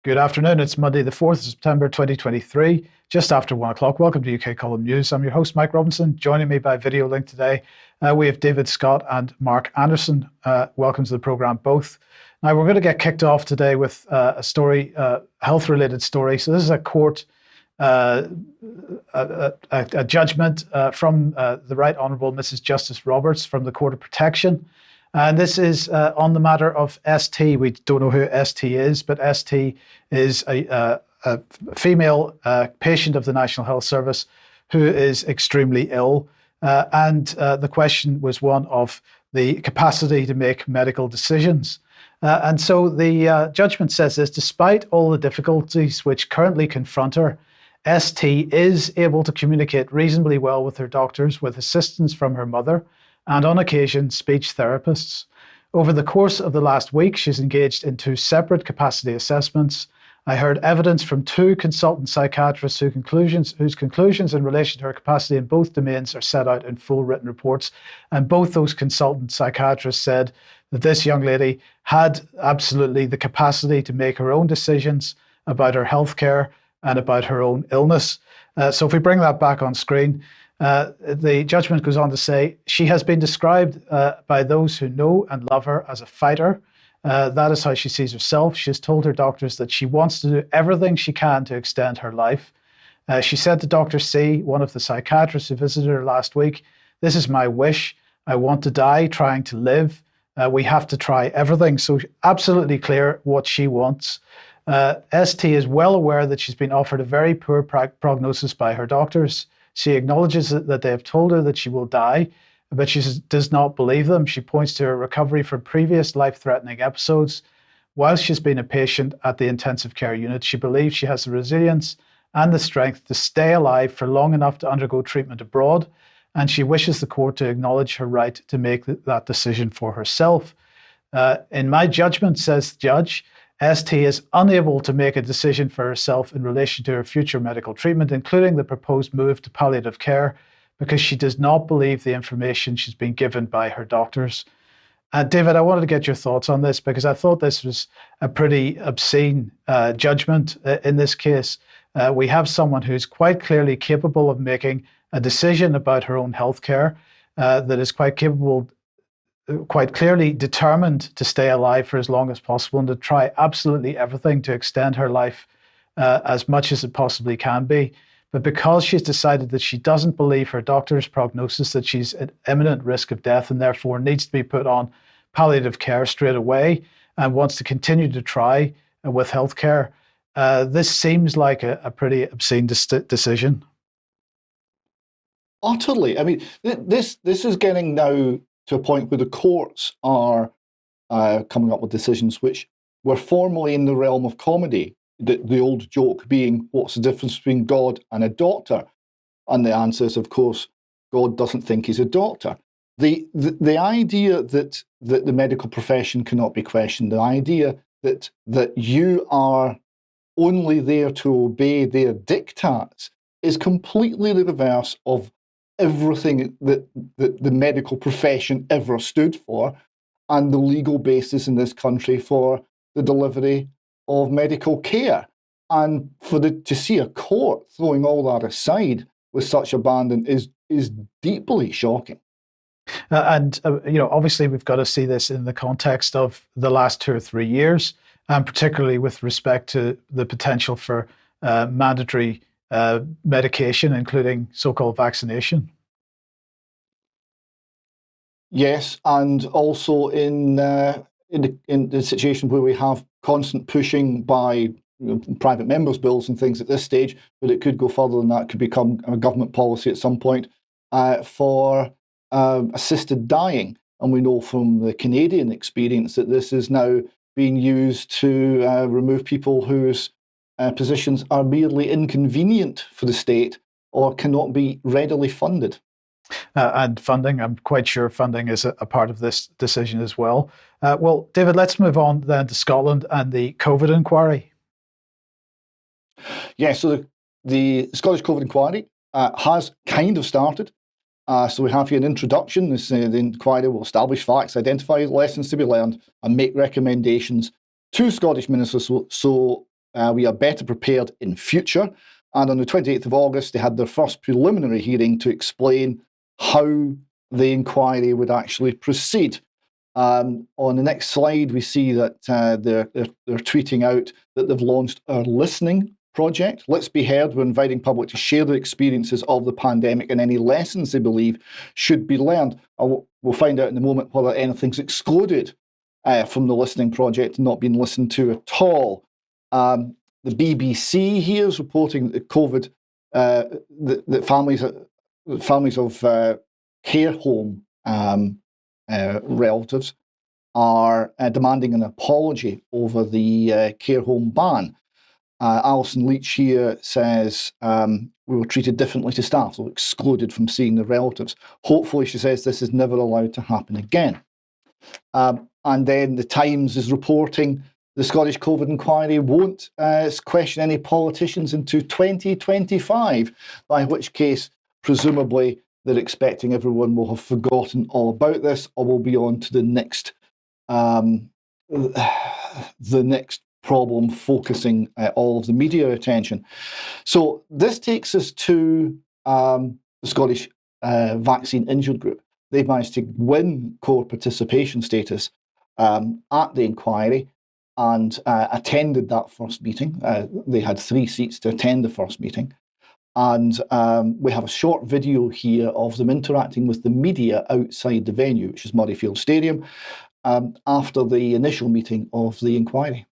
Good afternoon. It's Monday, the 4th of September 2023, just after 1 o'clock. Welcome to UK Column News. I'm your host, Mike Robinson. Joining me by video link today, we have David Scott and Mark Anderson. Welcome to the programme, both. Now, we're going to get kicked off today with a story, health-related story. So this is a court, a judgment from the Right Honourable Mrs. Justice Roberts from the Court of Protection. And this is on the matter of ST. We don't know who ST is, but ST is a female patient of the National Health Service who is extremely ill. And the question was one of the capacity to make medical decisions. And so the judgment says this: despite all the difficulties which currently confront her, ST is able to communicate reasonably well with her doctors with assistance from her mother and on occasion speech therapists. Over the course of the last week, she's engaged in 2 separate capacity assessments. I heard evidence from 2 consultant psychiatrists whose conclusions in relation to her capacity in both domains are set out in full written reports. And both those consultant psychiatrists said that this young lady had absolutely the capacity to make her own decisions about her healthcare and about her own illness. So if we bring that back on screen, the judgment goes on to say she has been described by those who know and love her as a fighter. That is how she sees herself. She has told her doctors that she wants to do everything she can to extend her life. She said to Dr. C, one of the psychiatrists who visited her last week, "This is my wish. I want to die trying to live. We have to try everything." So absolutely clear what she wants. ST is well aware that she's been offered a very poor prognosis by her doctors. She acknowledges that they have told her that she will die, but she does not believe them. She points to her recovery from previous life-threatening episodes. While she's been a patient at the intensive care unit, she believes she has the resilience and the strength to stay alive for long enough to undergo treatment abroad, and she wishes the court to acknowledge her right to make that decision for herself. In my judgment, says the judge, ST is unable to make a decision for herself in relation to her future medical treatment, including the proposed move to palliative care, because she does not believe the information she's been given by her doctors. David, I wanted to get your thoughts on this because I thought this was a pretty obscene judgment in this case. We have someone who's quite clearly capable of making a decision about her own healthcare, that is quite capable, quite clearly determined to stay alive for as long as possible and to try absolutely everything to extend her life as much as it possibly can be. But because she's decided that she doesn't believe her doctor's prognosis, that she's at imminent risk of death and therefore needs to be put on palliative care straight away and wants to continue to try with healthcare, this seems like a pretty obscene decision. Utterly. I mean, this is getting now to a point where the courts are coming up with decisions which were formerly in the realm of comedy. The old joke being, what's the difference between God and a doctor? And the answer is, of course, God doesn't think he's a doctor. The idea that the medical profession cannot be questioned, the idea that you are only there to obey their diktats is completely the reverse of everything that the medical profession ever stood for and the legal basis in this country for the delivery of medical care. And to see a court throwing all that aside with such abandon is deeply shocking. Obviously we've got to see this in the context of the last 2 or 3 years, and particularly with respect to the potential for mandatory medication, including so-called vaccination. Yes, and also in the situation where we have constant pushing by private members' bills and things at this stage, but it could go further than that, could become a government policy at some point for assisted dying. And we know from the Canadian experience that this is now being used to remove people whose positions are merely inconvenient for the state or cannot be readily funded. And funding, I'm quite sure funding is a part of this decision as well. Well, David, let's move on then to Scotland and the COVID inquiry. Yeah, so the Scottish COVID inquiry has kind of started. So we have here an introduction. The inquiry will establish facts, identify lessons to be learned, and make recommendations to Scottish ministers so we are better prepared in future. And on the 28th of August, they had their first preliminary hearing to explain how the inquiry would actually proceed. On the next slide, we see that they're tweeting out that they've launched our listening project. Let's Be Heard. We're inviting public to share their experiences of the pandemic and any lessons they believe should be learned. We'll find out in a moment whether anything's excluded from the listening project and not being listened to at all. The BBC here is reporting that COVID, that families of care home relatives are demanding an apology over the care home ban. Alison Leach here says we were treated differently to staff, so excluded from seeing the relatives. Hopefully, she says, this is never allowed to happen again. And then the Times is reporting the Scottish COVID inquiry won't question any politicians into 2025, by which case, presumably, they're expecting everyone will have forgotten all about this, or will be on to the next problem, focusing all of the media attention. So this takes us to the Scottish Vaccine Injured Group. They've managed to win core participation status at the inquiry and attended that first meeting. They had 3 seats to attend the first meeting. And we have a short video here of them interacting with the media outside the venue, which is Murrayfield Stadium, after the initial meeting of the inquiry.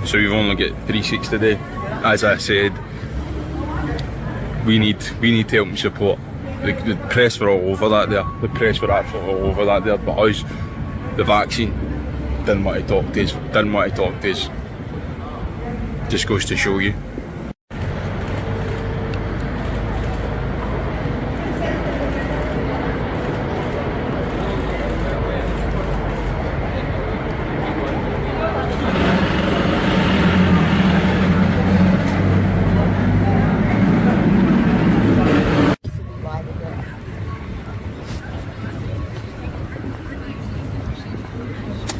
So we've only got 3 seats today. As I said, we need help and support. The press were all over that there. The press were absolutely all over that there. But us, the vaccine, didn't want to talk to us. Just goes to show you.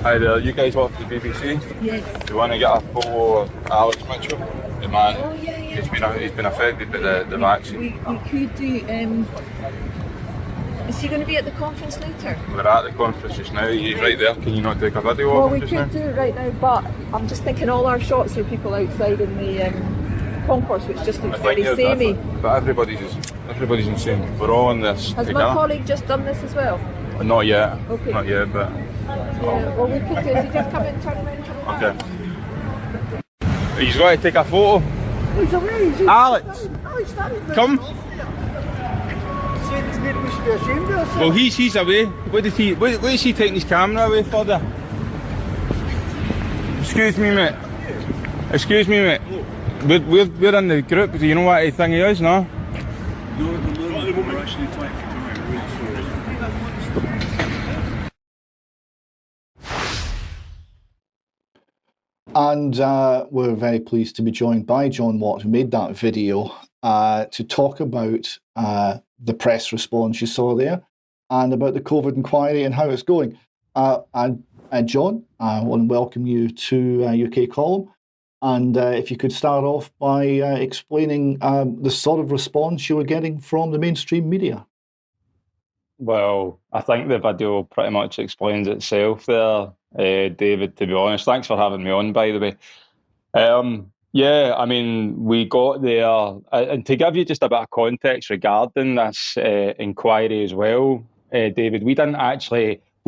Hi there, you guys work for the BBC? Yes. Do you want to get a photo of Alex Mitchell? The man, Oh, yeah. he's been affected by the vaccine. We could do, is he going to be at the conference later? We're at the conference just now, he's right there. Can you not take a video Well, of him we just could now? do it right now, but I'm just thinking all our shots are people outside in the concourse, which just looks very you're samey. different, but everybody's insane. We're all in this Has together. my colleague just done this as well? Not yet. Okay. Not yet, but Yeah, well, we could do it. He just come in, turn around, come back. okay. He's going to take a photo. He's away. He's Alex, he's standing there. come. Saying it's maybe we should be ashamed of ourselves. Well, he's away. What is he taking his camera away for there? Excuse me, mate. Excuse me, mate. We're in the group. Do you know what thing he is, no? No, at the moment we're actually 20 feet away. And we're very pleased to be joined by John Watt, who made that video, to talk about the press response you saw there and about the COVID inquiry and how it's going. And John, I want to welcome you to UK Column. And if you could start off by explaining the sort of response you were getting from the mainstream media. Well, I think the video pretty much explains itself there, David, to be honest. Thanks for having me on, by the way. Yeah, I mean, we got there, and to give you just a bit of context regarding this inquiry as well, David, we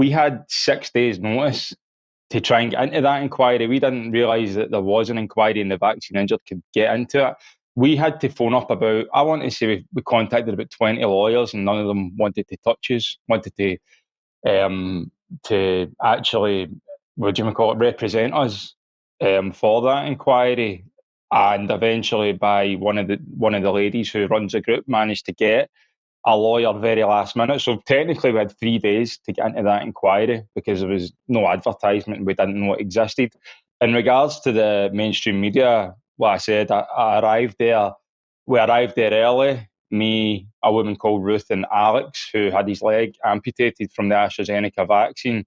had 6 days notice to try and get into that inquiry. We didn't realise that there was an inquiry and the vaccine injured could get into it. We had to phone up about, I want to say we contacted about 20 lawyers and none of them wanted to touch us, wanted to actually, represent us for that inquiry. And eventually by one of the ladies who runs the group managed to get a lawyer very last minute. So technically we had 3 days to get into that inquiry because there was no advertisement and we didn't know it existed. In regards to the mainstream media, like I said, I arrived there. We arrived there early. Me, a woman called Ruth, and Alex, who had his leg amputated from the AstraZeneca vaccine.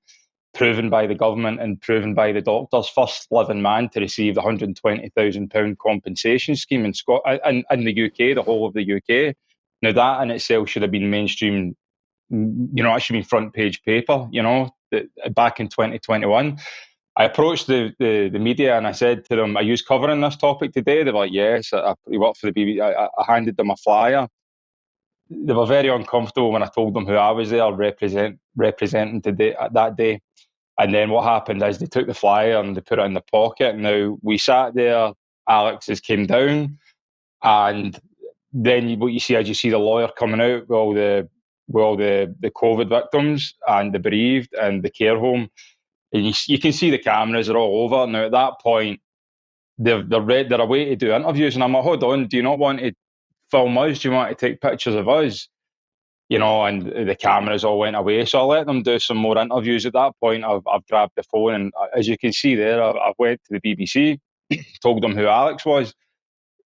proven by the government and proven by the doctors, first living man to receive the £120,000 compensation scheme in the UK, the whole of the UK. Now that in itself should have been mainstream, it should be front page paper, back in 2021. I approached the media and I said to them, are you covering this topic today? They were like, yes, I work for the BBC. I handed them a flyer. They were very uncomfortable when I told them who I was there representing today, that day. And then what happened is they took the flyer and they put it in their pocket. Now, we sat there, Alex's came down, and then what you see is you see the lawyer coming out with all the COVID victims and the bereaved and the care home. And you can see the cameras are all over. Now, at that point, they're away to do interviews. And I'm like, hold on, do you not want to film us? Do you want to take pictures of us? And the cameras all went away. So I let them do some more interviews. At that point, I've grabbed the phone. And as you can see there, I went to the BBC, told them who Alex was.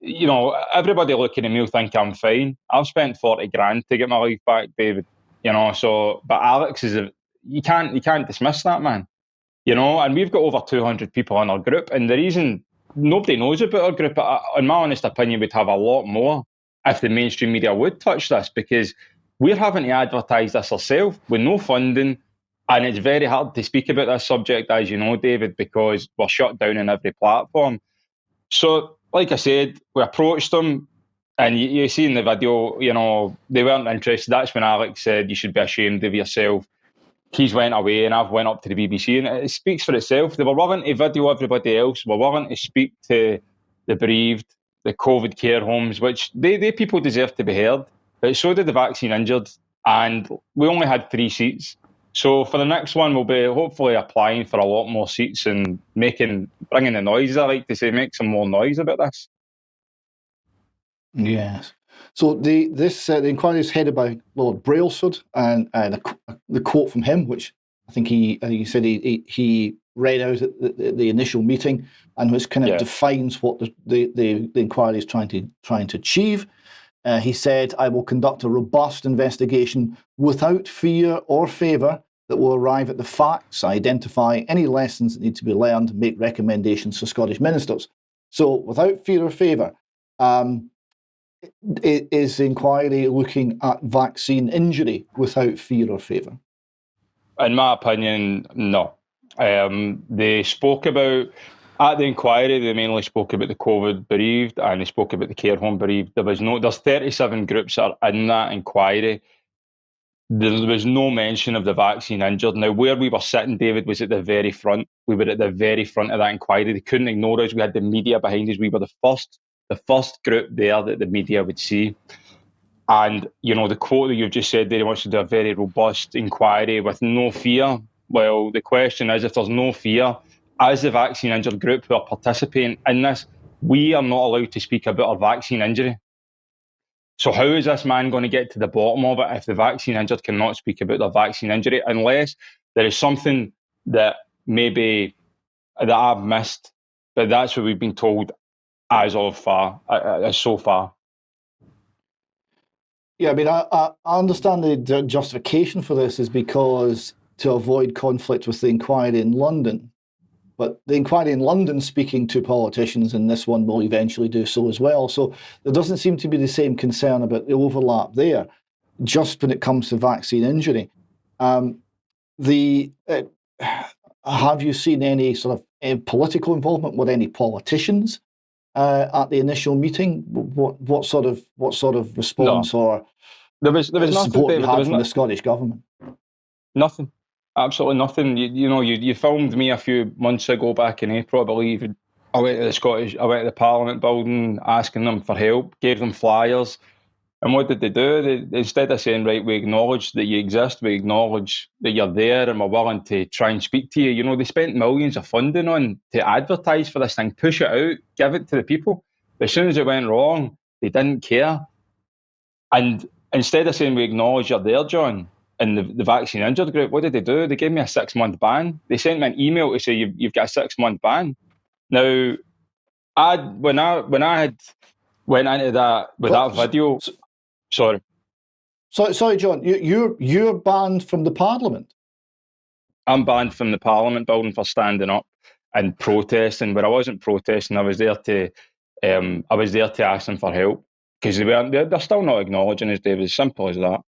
Everybody looking at me will think I'm fine. I've spent 40 grand to get my life back, David. But Alex you can't dismiss that, man. And we've got over 200 people in our group. And the reason nobody knows about our group, in my honest opinion, we'd have a lot more if the mainstream media would touch this, because we're having to advertise this ourselves with no funding. And it's very hard to speak about this subject, as you know, David, because we're shut down on every platform. So, like I said, we approached them, and you see in the video, they weren't interested. That's when Alex said, you should be ashamed of yourself. He's went away, and I've went up to the BBC, and it speaks for itself. They were willing to video everybody else. We're willing to speak to the bereaved, the COVID care homes, which they people deserve to be heard. But so did the vaccine injured, and we only had 3 seats. So for the next one, we'll be hopefully applying for a lot more seats and bringing the noise, I like to say, make some more noise about this. Yes. So the inquiry is headed by Lord Brailsford, and the quote from him, which I think he said he read out at the initial meeting, and which kind of defines what the inquiry is trying to achieve. He said, "I will conduct a robust investigation without fear or favour that will arrive at the facts, identify any lessons that need to be learned, and make recommendations for Scottish ministers." So, without fear or favour, is the inquiry looking at vaccine injury without fear or favour? In my opinion, no. They spoke about, at the inquiry, they mainly spoke about the COVID bereaved, and they spoke about the care home bereaved. There's 37 groups that are in that inquiry. There was no mention of the vaccine injured. Now, where we were sitting, David, was at the very front. We were at the very front of that inquiry. They couldn't ignore us. We had the media behind us. We were the first group there that the media would see. And, the quote that you've just said there, he wants to do a very robust inquiry with no fear. Well, the question is, if there's no fear, as the vaccine injured group who are participating in this, we are not allowed to speak about our vaccine injury. So how is this man going to get to the bottom of it if the vaccine injured cannot speak about their vaccine injury, unless there is something that maybe that I've missed, but that's what we've been told as so far. Yeah, I mean, I understand the justification for this is because to avoid conflict with the inquiry in London. But the inquiry in London speaking to politicians, and this one will eventually do so as well. So there doesn't seem to be the same concern about the overlap there, just when it comes to vaccine injury. Have you seen any sort of political involvement with any politicians at the initial meeting? What sort of response or there was nothing, support David, you had from the Scottish government? Nothing. Absolutely nothing. You filmed me a few months ago, back in April, I believe. I went to the Parliament building asking them for help, gave them flyers. And what did they do? Instead of saying, right, we acknowledge that you exist, we acknowledge that you're there, and we're willing to try and speak to you. They spent millions of funding on to advertise for this thing, push it out, give it to the people. But as soon as it went wrong, they didn't care. And instead of saying, we acknowledge you're there, John, in the vaccine injured group, what did they do? They gave me a 6-month ban. They sent me an email to say you've got a 6-month ban. Now, when I had went into that with that video, sorry, John, you're banned from the Parliament. I'm banned from the Parliament building for standing up and protesting. But I wasn't protesting. I was there to ask them for help because they're still not acknowledging us, David. As simple as that.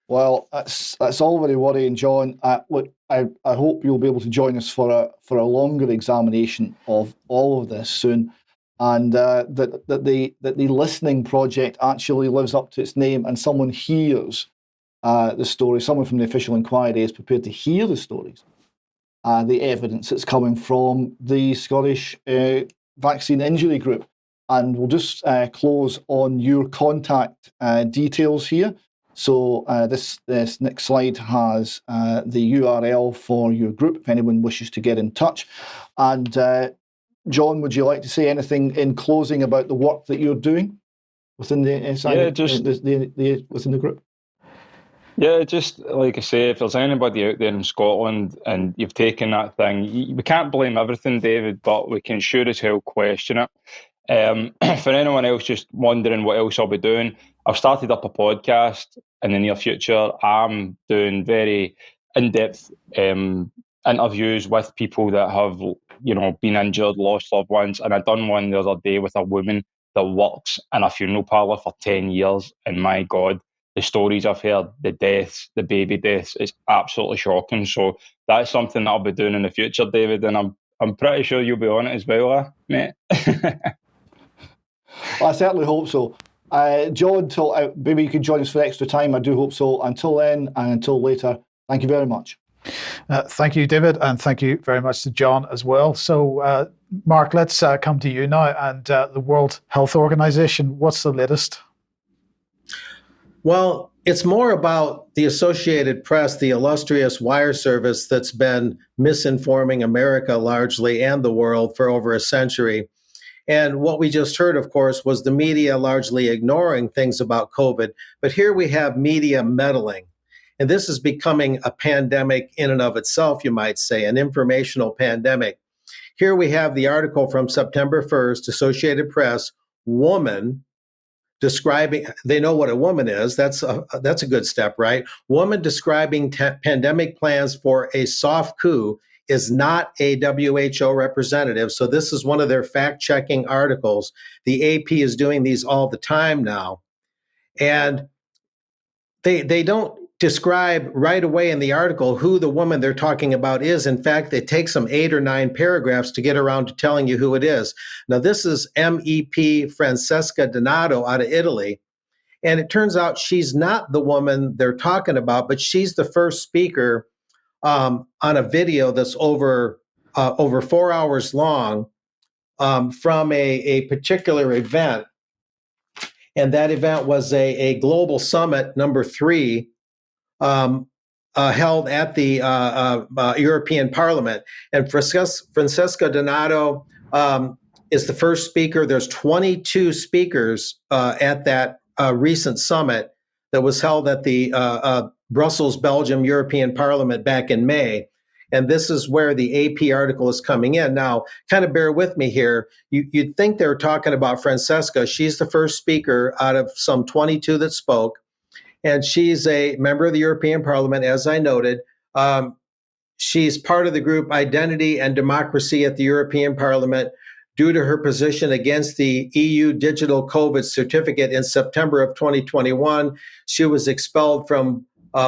Well, that's all very worrying, John. Look, I hope you'll be able to join us for a longer examination of all of this soon, and that the listening project actually lives up to its name, and someone hears the story. Someone from the official inquiry is prepared to hear the stories, the evidence that's coming from the Scottish Vaccine Injury Group. And we'll just close on your contact details here. So this next slide has the URL for your group if anyone wishes to get in touch. And John, would you like to say anything in closing about the work that you're doing within the within the group? Yeah, just like I say, if there's anybody out there in Scotland and you've taken that thing, we can't blame everything, David, but we can sure as hell question it. For anyone else just wondering what else I'll be doing, I've started up a podcast in the near future. I'm doing very in-depth interviews with people that have, been injured, lost loved ones. And I done one the other day with a woman that works in a funeral parlour for 10 years. And my God, the stories I've heard, the deaths, the baby deaths, it's absolutely shocking. So that's something that I'll be doing in the future, David. And I'm pretty sure you'll be on it as well, mate. Well, I certainly hope so. John, maybe you could join us for extra time. I do hope so. Until then and until later, thank you very much. Thank you, David, and thank you very much to John as well. So, Mark, let's come to you now. And the World Health Organization, what's the latest? Well, it's more about the Associated Press, the illustrious wire service that's been misinforming America largely and the world for over a century. And what we just heard, of course, was the media largely ignoring things about COVID. But here we have media meddling. And this is becoming a pandemic in and of itself, you might say, an informational pandemic. Here we have the article from September 1st, Associated Press, woman describing, they know what a woman is. That's a good step, right? Woman describing pandemic plans for a soft coup is not a WHO representative. So this is one of their fact-checking articles. The AP is doing these all the time now. And they don't describe right away in the article who the woman they're talking about is. In fact, it takes them 8 or 9 paragraphs to get around to telling you who it is. Now, this is MEP Francesca Donato out of Italy. And it turns out she's not the woman they're talking about, but she's the first speaker on a video that's over 4 hours long from a particular event. And that event was a global summit, number 3, held at the European Parliament. And Francesca Donato is the first speaker. There's 22 speakers at that recent summit that was held at the Brussels, Belgium European Parliament back in May. And this is where the AP article is coming in. Now, kind of bear with me here. You'd think they were talking about Francesca. She's the first speaker out of some 22 that spoke. And she's a member of the European Parliament, as I noted. She's part of the group Identity and Democracy at the European Parliament. Due to her position against the EU digital COVID certificate in September of 2021, she was expelled from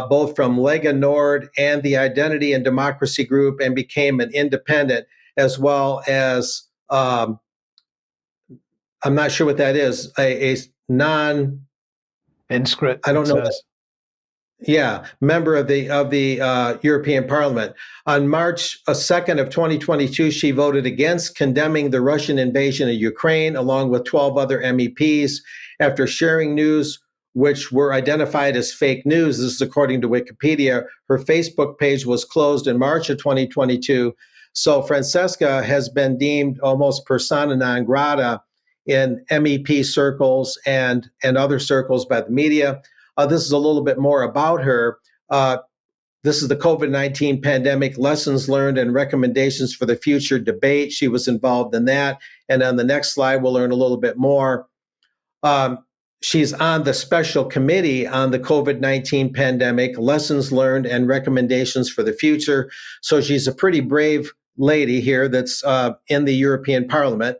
both from Lega Nord and the Identity and Democracy Group and became an independent, as well as, I'm not sure what that is, a non... Inscript. I don't know. Yeah, member of the European Parliament. On March 2nd of 2022, she voted against condemning the Russian invasion of Ukraine, along with 12 other MEPs, after sharing news which were identified as fake news. This is according to Wikipedia. Her Facebook page was closed in March of 2022. So Francesca has been deemed almost persona non grata in MEP circles and other circles by the media. This is a little bit more about her. This is the COVID-19 pandemic lessons learned and recommendations for the future debate. She was involved in that. And on the next slide, we'll learn a little bit more. she's on the special committee on the COVID-19 pandemic, lessons learned and recommendations for the future. So she's a pretty brave lady here that's in the European Parliament.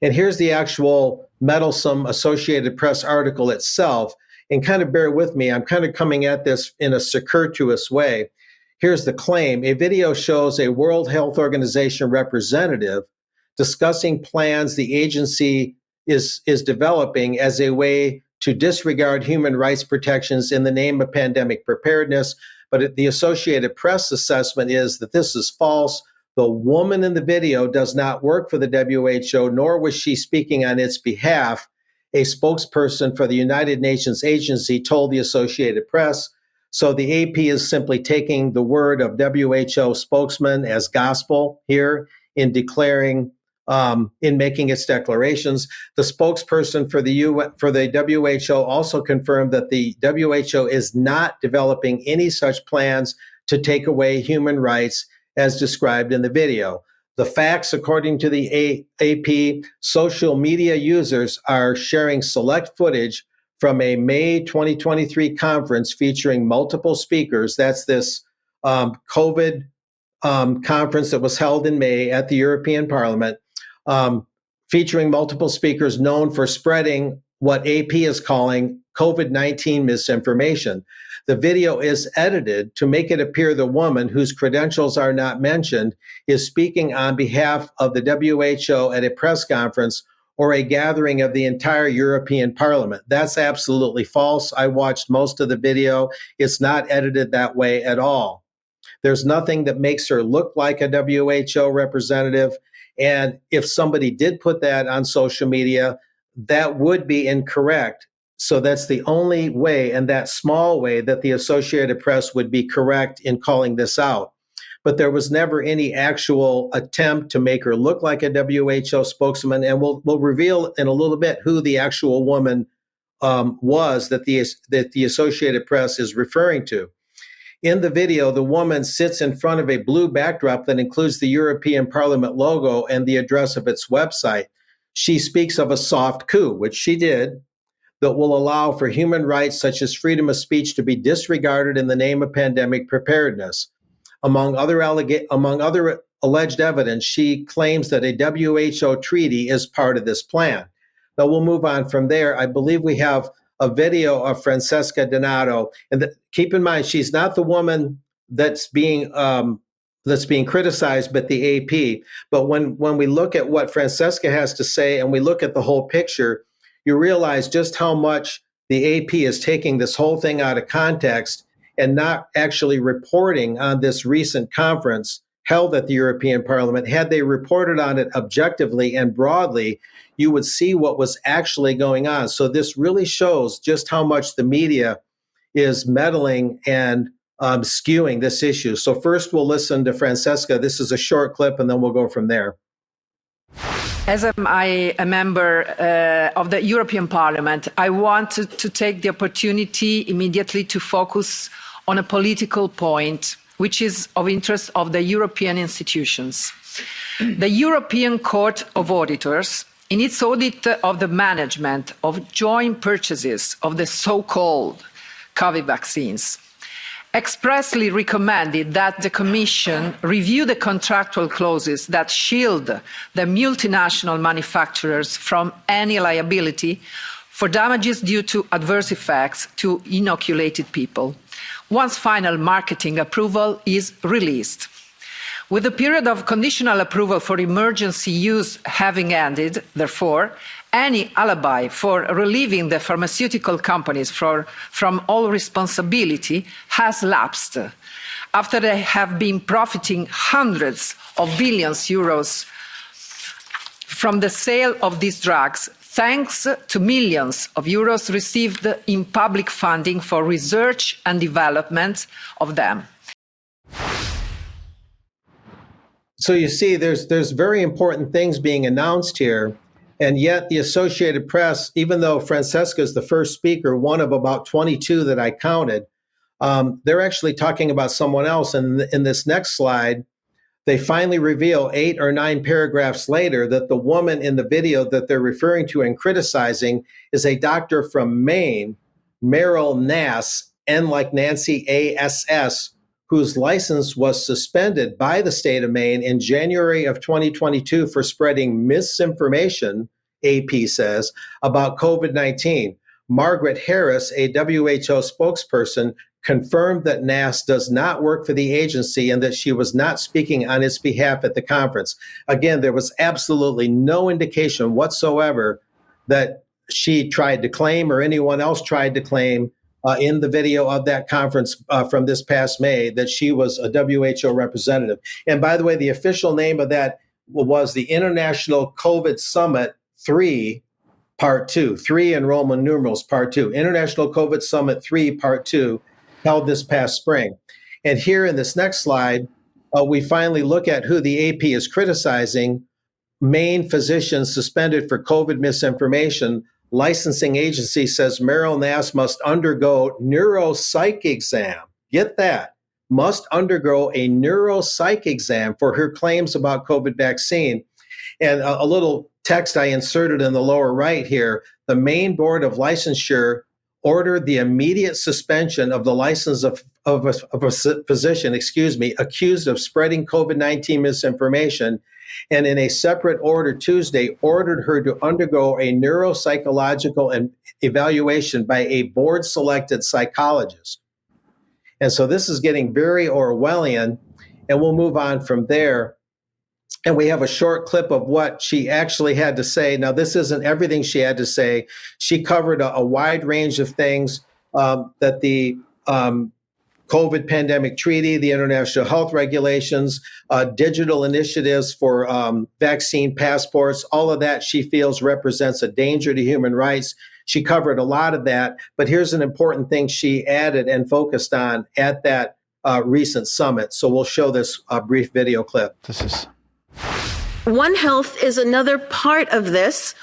And here's the actual meddlesome Associated Press article itself. And kind of bear with me, I'm kind of coming at this in a circuitous way. Here's the claim. A video shows a World Health Organization representative discussing plans the agency is developing as a way to disregard human rights protections in the name of pandemic preparedness. But the Associated Press assessment is that this is false. The woman in the video does not work for the WHO, nor was she speaking on its behalf. A spokesperson for the United Nations agency told the Associated Press. So the AP is simply taking the word of WHO spokesman as gospel here in declaring, in making its declarations. The spokesperson for the WHO also confirmed that the WHO is not developing any such plans to take away human rights as described in the video. The facts, according to the AP, social media users are sharing select footage from a May 2023 conference featuring multiple speakers. That's this COVID conference that was held in May at the European Parliament, featuring multiple speakers known for spreading what AP is calling COVID-19 misinformation. The video is edited to make it appear the woman, whose credentials are not mentioned, is speaking on behalf of the WHO at a press conference or a gathering of the entire European Parliament. That's absolutely false. I watched most of the video. It's not edited that way at all. There's nothing that makes her look like a WHO representative. And if somebody did put that on social media, that would be incorrect. So that's the only way, and that small way, that the Associated Press would be correct in calling this out. But there was never any actual attempt to make her look like a WHO spokesman. And we'll reveal in a little bit who the actual woman was that the Associated Press is referring to. In the video, the woman sits in front of a blue backdrop that includes the European Parliament logo and the address of its website. She speaks of a soft coup, which she did, that will allow for human rights such as freedom of speech to be disregarded in the name of pandemic preparedness. Among other alleged evidence, she claims that a WHO treaty is part of this plan. Now we'll move on from there. I believe we have a video of Francesca Donato, and keep in mind she's not the woman that's being criticized, but the AP. But when we look at what Francesca has to say and we look at the whole picture, you realize just how much the AP is taking this whole thing out of context and not actually reporting on this recent conference held at the European Parliament. Had they reported on it objectively and broadly, you would see what was actually going on. So this really shows just how much the media is meddling and skewing this issue. So first we'll listen to Francesca. This is a short clip, and then we'll go from there. As a member of the European Parliament, I wanted to take the opportunity immediately to focus on a political point, which is of interest of the European institutions. The European Court of Auditors, in its audit of the management of joint purchases of the so-called COVID vaccines, expressly recommended that the Commission review the contractual clauses that shield the multinational manufacturers from any liability for damages due to adverse effects to inoculated people, once final marketing approval is released. With the period of conditional approval for emergency use having ended, therefore, any alibi for relieving the pharmaceutical companies from all responsibility has lapsed after they have been profiting hundreds of billions euros from the sale of these drugs, thanks to millions of euros received in public funding for research and development of them. So you see, there's very important things being announced here. And yet the Associated Press, even though Francesca is the first speaker, one of about 22 that I counted, they're actually talking about someone else. And in this next slide, they finally reveal 8 or 9 paragraphs later that the woman in the video that they're referring to and criticizing is a doctor from Maine, Meryl Nass, N like Nancy, ASS, whose license was suspended by the state of Maine in January of 2022 for spreading misinformation, AP says, about COVID-19. Margaret Harris, a WHO spokesperson, confirmed that Nass does not work for the agency and that she was not speaking on its behalf at the conference. Again, there was absolutely no indication whatsoever that she tried to claim or anyone else tried to claim in the video of that conference from this past May that she was a WHO representative. And by the way, the official name of that was the International COVID Summit 3, Part 2, 3 in Roman numerals, Part 2, International COVID Summit 3, Part 2, held this past spring. And here in this next slide, we finally look at who the AP is criticizing. Maine physicians suspended for COVID misinformation. Licensing agency says Meryl Nass must undergo neuropsych exam. Get that. Must undergo a neuropsych exam for her claims about COVID vaccine. And a little text I inserted in the lower right here. The Maine Board of Licensure ordered the immediate suspension of the license of a physician, accused of spreading COVID-19 misinformation, and in a separate order Tuesday, ordered her to undergo a neuropsychological evaluation by a board-selected psychologist. And so this is getting very Orwellian, and we'll move on from there. And we have a short clip of what she actually had to say. Now, this isn't everything she had to say. She covered a wide range of things that the COVID pandemic treaty, the international health regulations, digital initiatives for vaccine passports, all of that she feels represents a danger to human rights. She covered a lot of that. But here's an important thing she added and focused on at that recent summit. So we'll show this brief video clip. One Health is another part of this.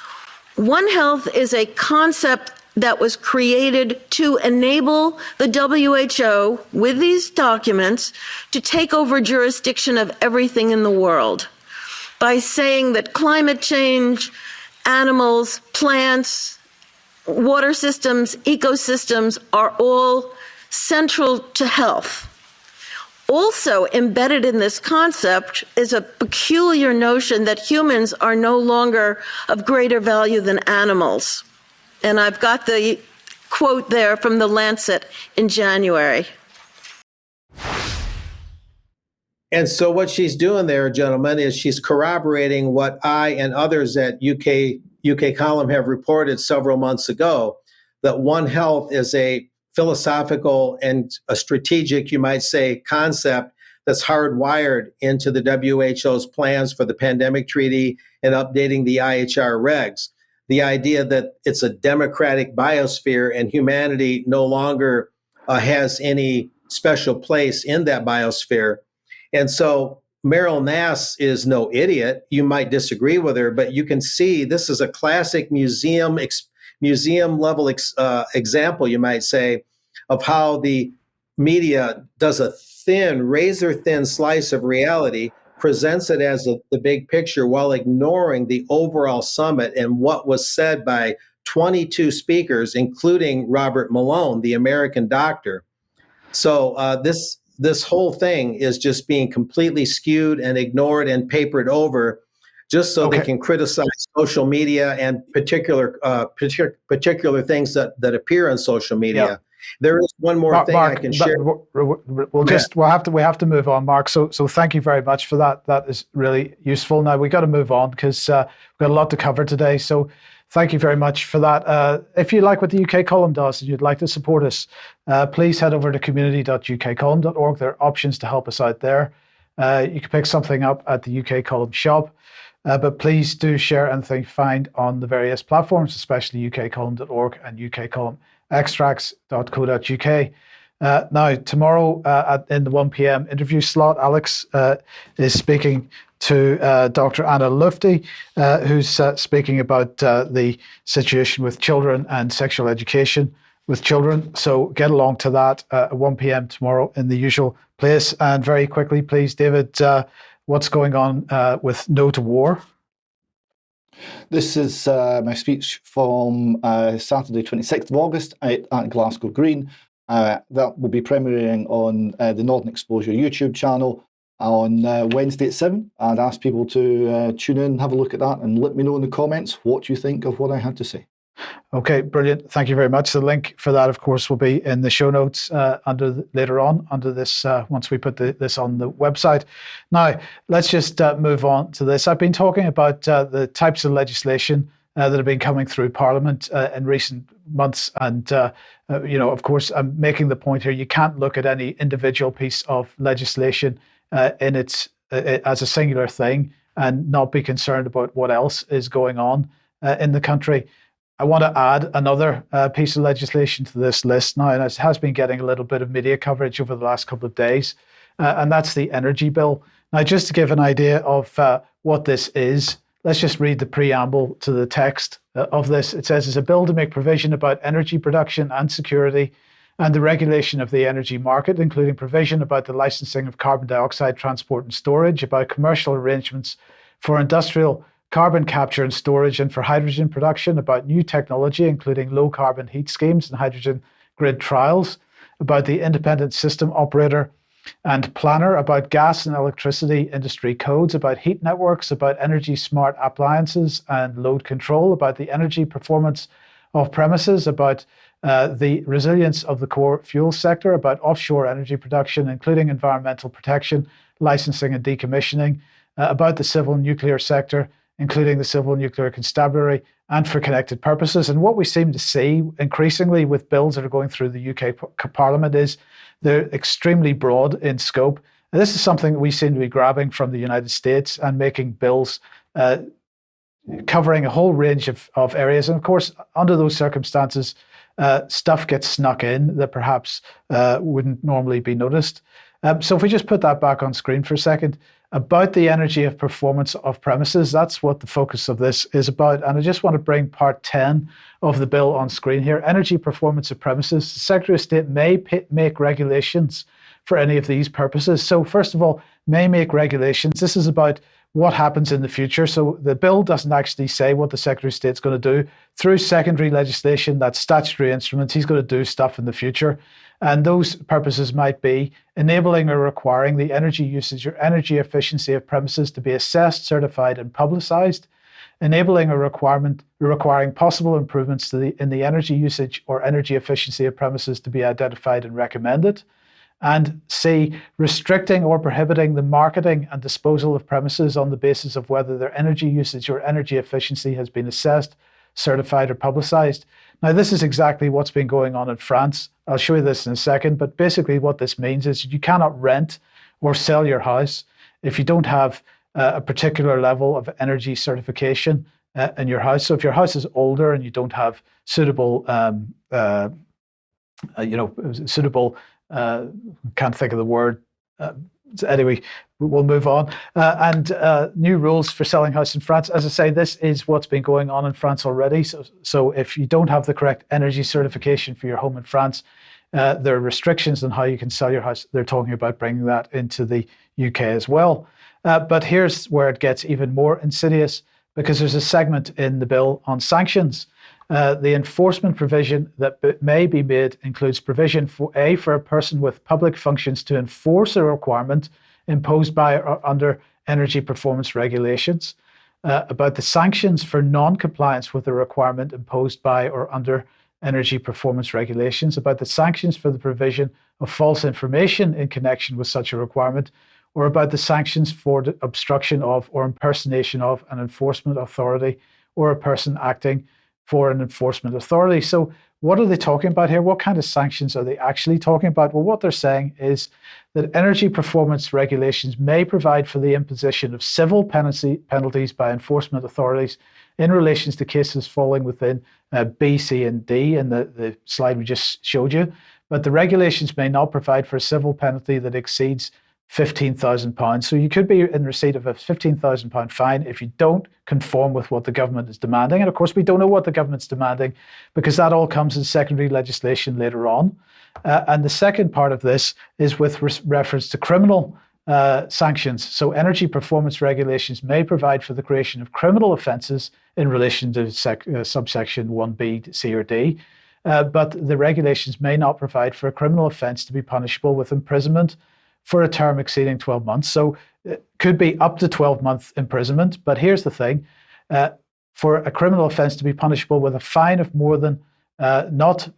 One Health is a concept that was created to enable the WHO, with these documents, to take over jurisdiction of everything in the world by saying that climate change, animals, plants, water systems, ecosystems are all central to health. Also embedded in this concept is a peculiar notion that humans are no longer of greater value than animals. And I've got the quote there from the Lancet in January. And so what she's doing there, gentlemen, is she's corroborating what I and others at UK Column have reported several months ago, that One Health is a philosophical and a strategic, you might say, concept that's hardwired into the WHO's plans for the pandemic treaty and updating the IHR regs. The idea that it's a democratic biosphere and humanity no longer has any special place in that biosphere. And so Meryl Nass is no idiot. You might disagree with her, but you can see this is a classic museum level example, you might say, of how the media does a thin, razor thin slice of reality, presents it as the big picture while ignoring the overall summit and what was said by 22 speakers, including Robert Malone, the American doctor. So this whole thing is just being completely skewed and ignored and papered over, just so they can criticize social media and particular things that appear on social media. Yeah. There is one more thing I can share. We have to move on, Mark. So thank you very much for that. That is really useful. Now we got to move on because we've got a lot to cover today. So thank you very much for that. If you like what the UK Column does and you'd like to support us, please head over to community.ukcolumn.org. There are options to help us out there. You can pick something up at the UK Column shop. But please do share anything you find on the various platforms, especially ukcolumn.org and ukcolumnextracts.co.uk. Now, tomorrow in the 1 p.m. interview slot, Alex is speaking to Dr. Anna Lufty, who's speaking about the situation with children and sexual education with children. So get along to that at 1 p.m. tomorrow in the usual place. And very quickly, please, David, what's going on with No to War. This is my speech from Saturday, 26th of August at Glasgow Green. That will be premiering on the Northern Exposure YouTube channel on Wednesday at 7. I'd ask people to tune in, have a look at that, and let me know in the comments what you think of what I had to say. Okay, brilliant. Thank you very much. The link for that, of course, will be in the show notes later on under this, once we put this on the website. Now, let's just move on to this. I've been talking about the types of legislation that have been coming through Parliament in recent months. And, of course, I'm making the point here, you can't look at any individual piece of legislation as a singular thing and not be concerned about what else is going on in the country. I want to add another piece of legislation to this list now, and it has been getting a little bit of media coverage over the last couple of days, and that's the energy bill. Now, just to give an idea of what this is, let's just read the preamble to the text of this. It says, it's a bill to make provision about energy production and security and the regulation of the energy market, including provision about the licensing of carbon dioxide transport and storage, about commercial arrangements for industrial carbon capture and storage, and for hydrogen production, about new technology, including low carbon heat schemes and hydrogen grid trials, about the independent system operator and planner, about gas and electricity industry codes, about heat networks, about energy smart appliances and load control, about the energy performance of premises, about the resilience of the core fuel sector, about offshore energy production, including environmental protection, licensing and decommissioning, about the civil nuclear sector, including the Civil Nuclear Constabulary, and for connected purposes. And what we seem to see increasingly with bills that are going through the UK Parliament is they're extremely broad in scope. And this is something that we seem to be grabbing from the United States and making bills covering a whole range of areas. And of course, under those circumstances, stuff gets snuck in that perhaps wouldn't normally be noticed. So if we just put that back on screen for a second, about the energy of performance of premises, that's what the focus of this is about. And I just want to bring part 10 of the bill on screen here. Energy performance of premises. The Secretary of State may make regulations for any of these purposes. So first of all, may make regulations. This is about what happens in the future. So the bill doesn't actually say what the Secretary of State's going to do. Through secondary legislation, that's statutory instruments, he's going to do stuff in the future. And those purposes might be enabling or requiring the energy usage or energy efficiency of premises to be assessed, certified, and publicized, enabling or requiring possible improvements in the energy usage or energy efficiency of premises to be identified and recommended, and C, restricting or prohibiting the marketing and disposal of premises on the basis of whether their energy usage or energy efficiency has been assessed, certified, or publicized. Now, this is exactly what's been going on in France. I'll show you this in a second, but basically what this means is you cannot rent or sell your house if you don't have a particular level of energy certification in your house. So if your house is older and you don't have suitable, can't think of the word. Anyway, we'll move on. And new rules for selling house in France. As I say, this is what's been going on in France already. So if you don't have the correct energy certification for your home in France, there are restrictions on how you can sell your house. They're talking about bringing that into the UK as well. But here's where it gets even more insidious, because there's a segment in the bill on sanctions. The enforcement provision that may be made includes provision for a person with public functions to enforce a requirement imposed by or under energy performance regulations, about the sanctions for non-compliance with a requirement imposed by or under energy performance regulations, about the sanctions for the provision of false information in connection with such a requirement, or about the sanctions for the obstruction of or impersonation of an enforcement authority or a person acting for an enforcement authority. So what are they talking about here? What kind of sanctions are they actually talking about? Well, what they're saying is that energy performance regulations may provide for the imposition of civil penalties by enforcement authorities in relation to cases falling within B, C, and D in the slide we just showed you. But the regulations may not provide for a civil penalty that exceeds £15,000. So you could be in receipt of a £15,000 fine if you don't conform with what the government is demanding. And of course, we don't know what the government's demanding because that all comes in secondary legislation later on. And the second part of this is with reference to criminal sanctions. So energy performance regulations may provide for the creation of criminal offences in relation to subsection 1B, C or D, but the regulations may not provide for a criminal offence to be punishable with imprisonment for a term exceeding 12 months. So it could be up to 12-month imprisonment. But here's the thing. For a criminal offence to be punishable with a fine of more than not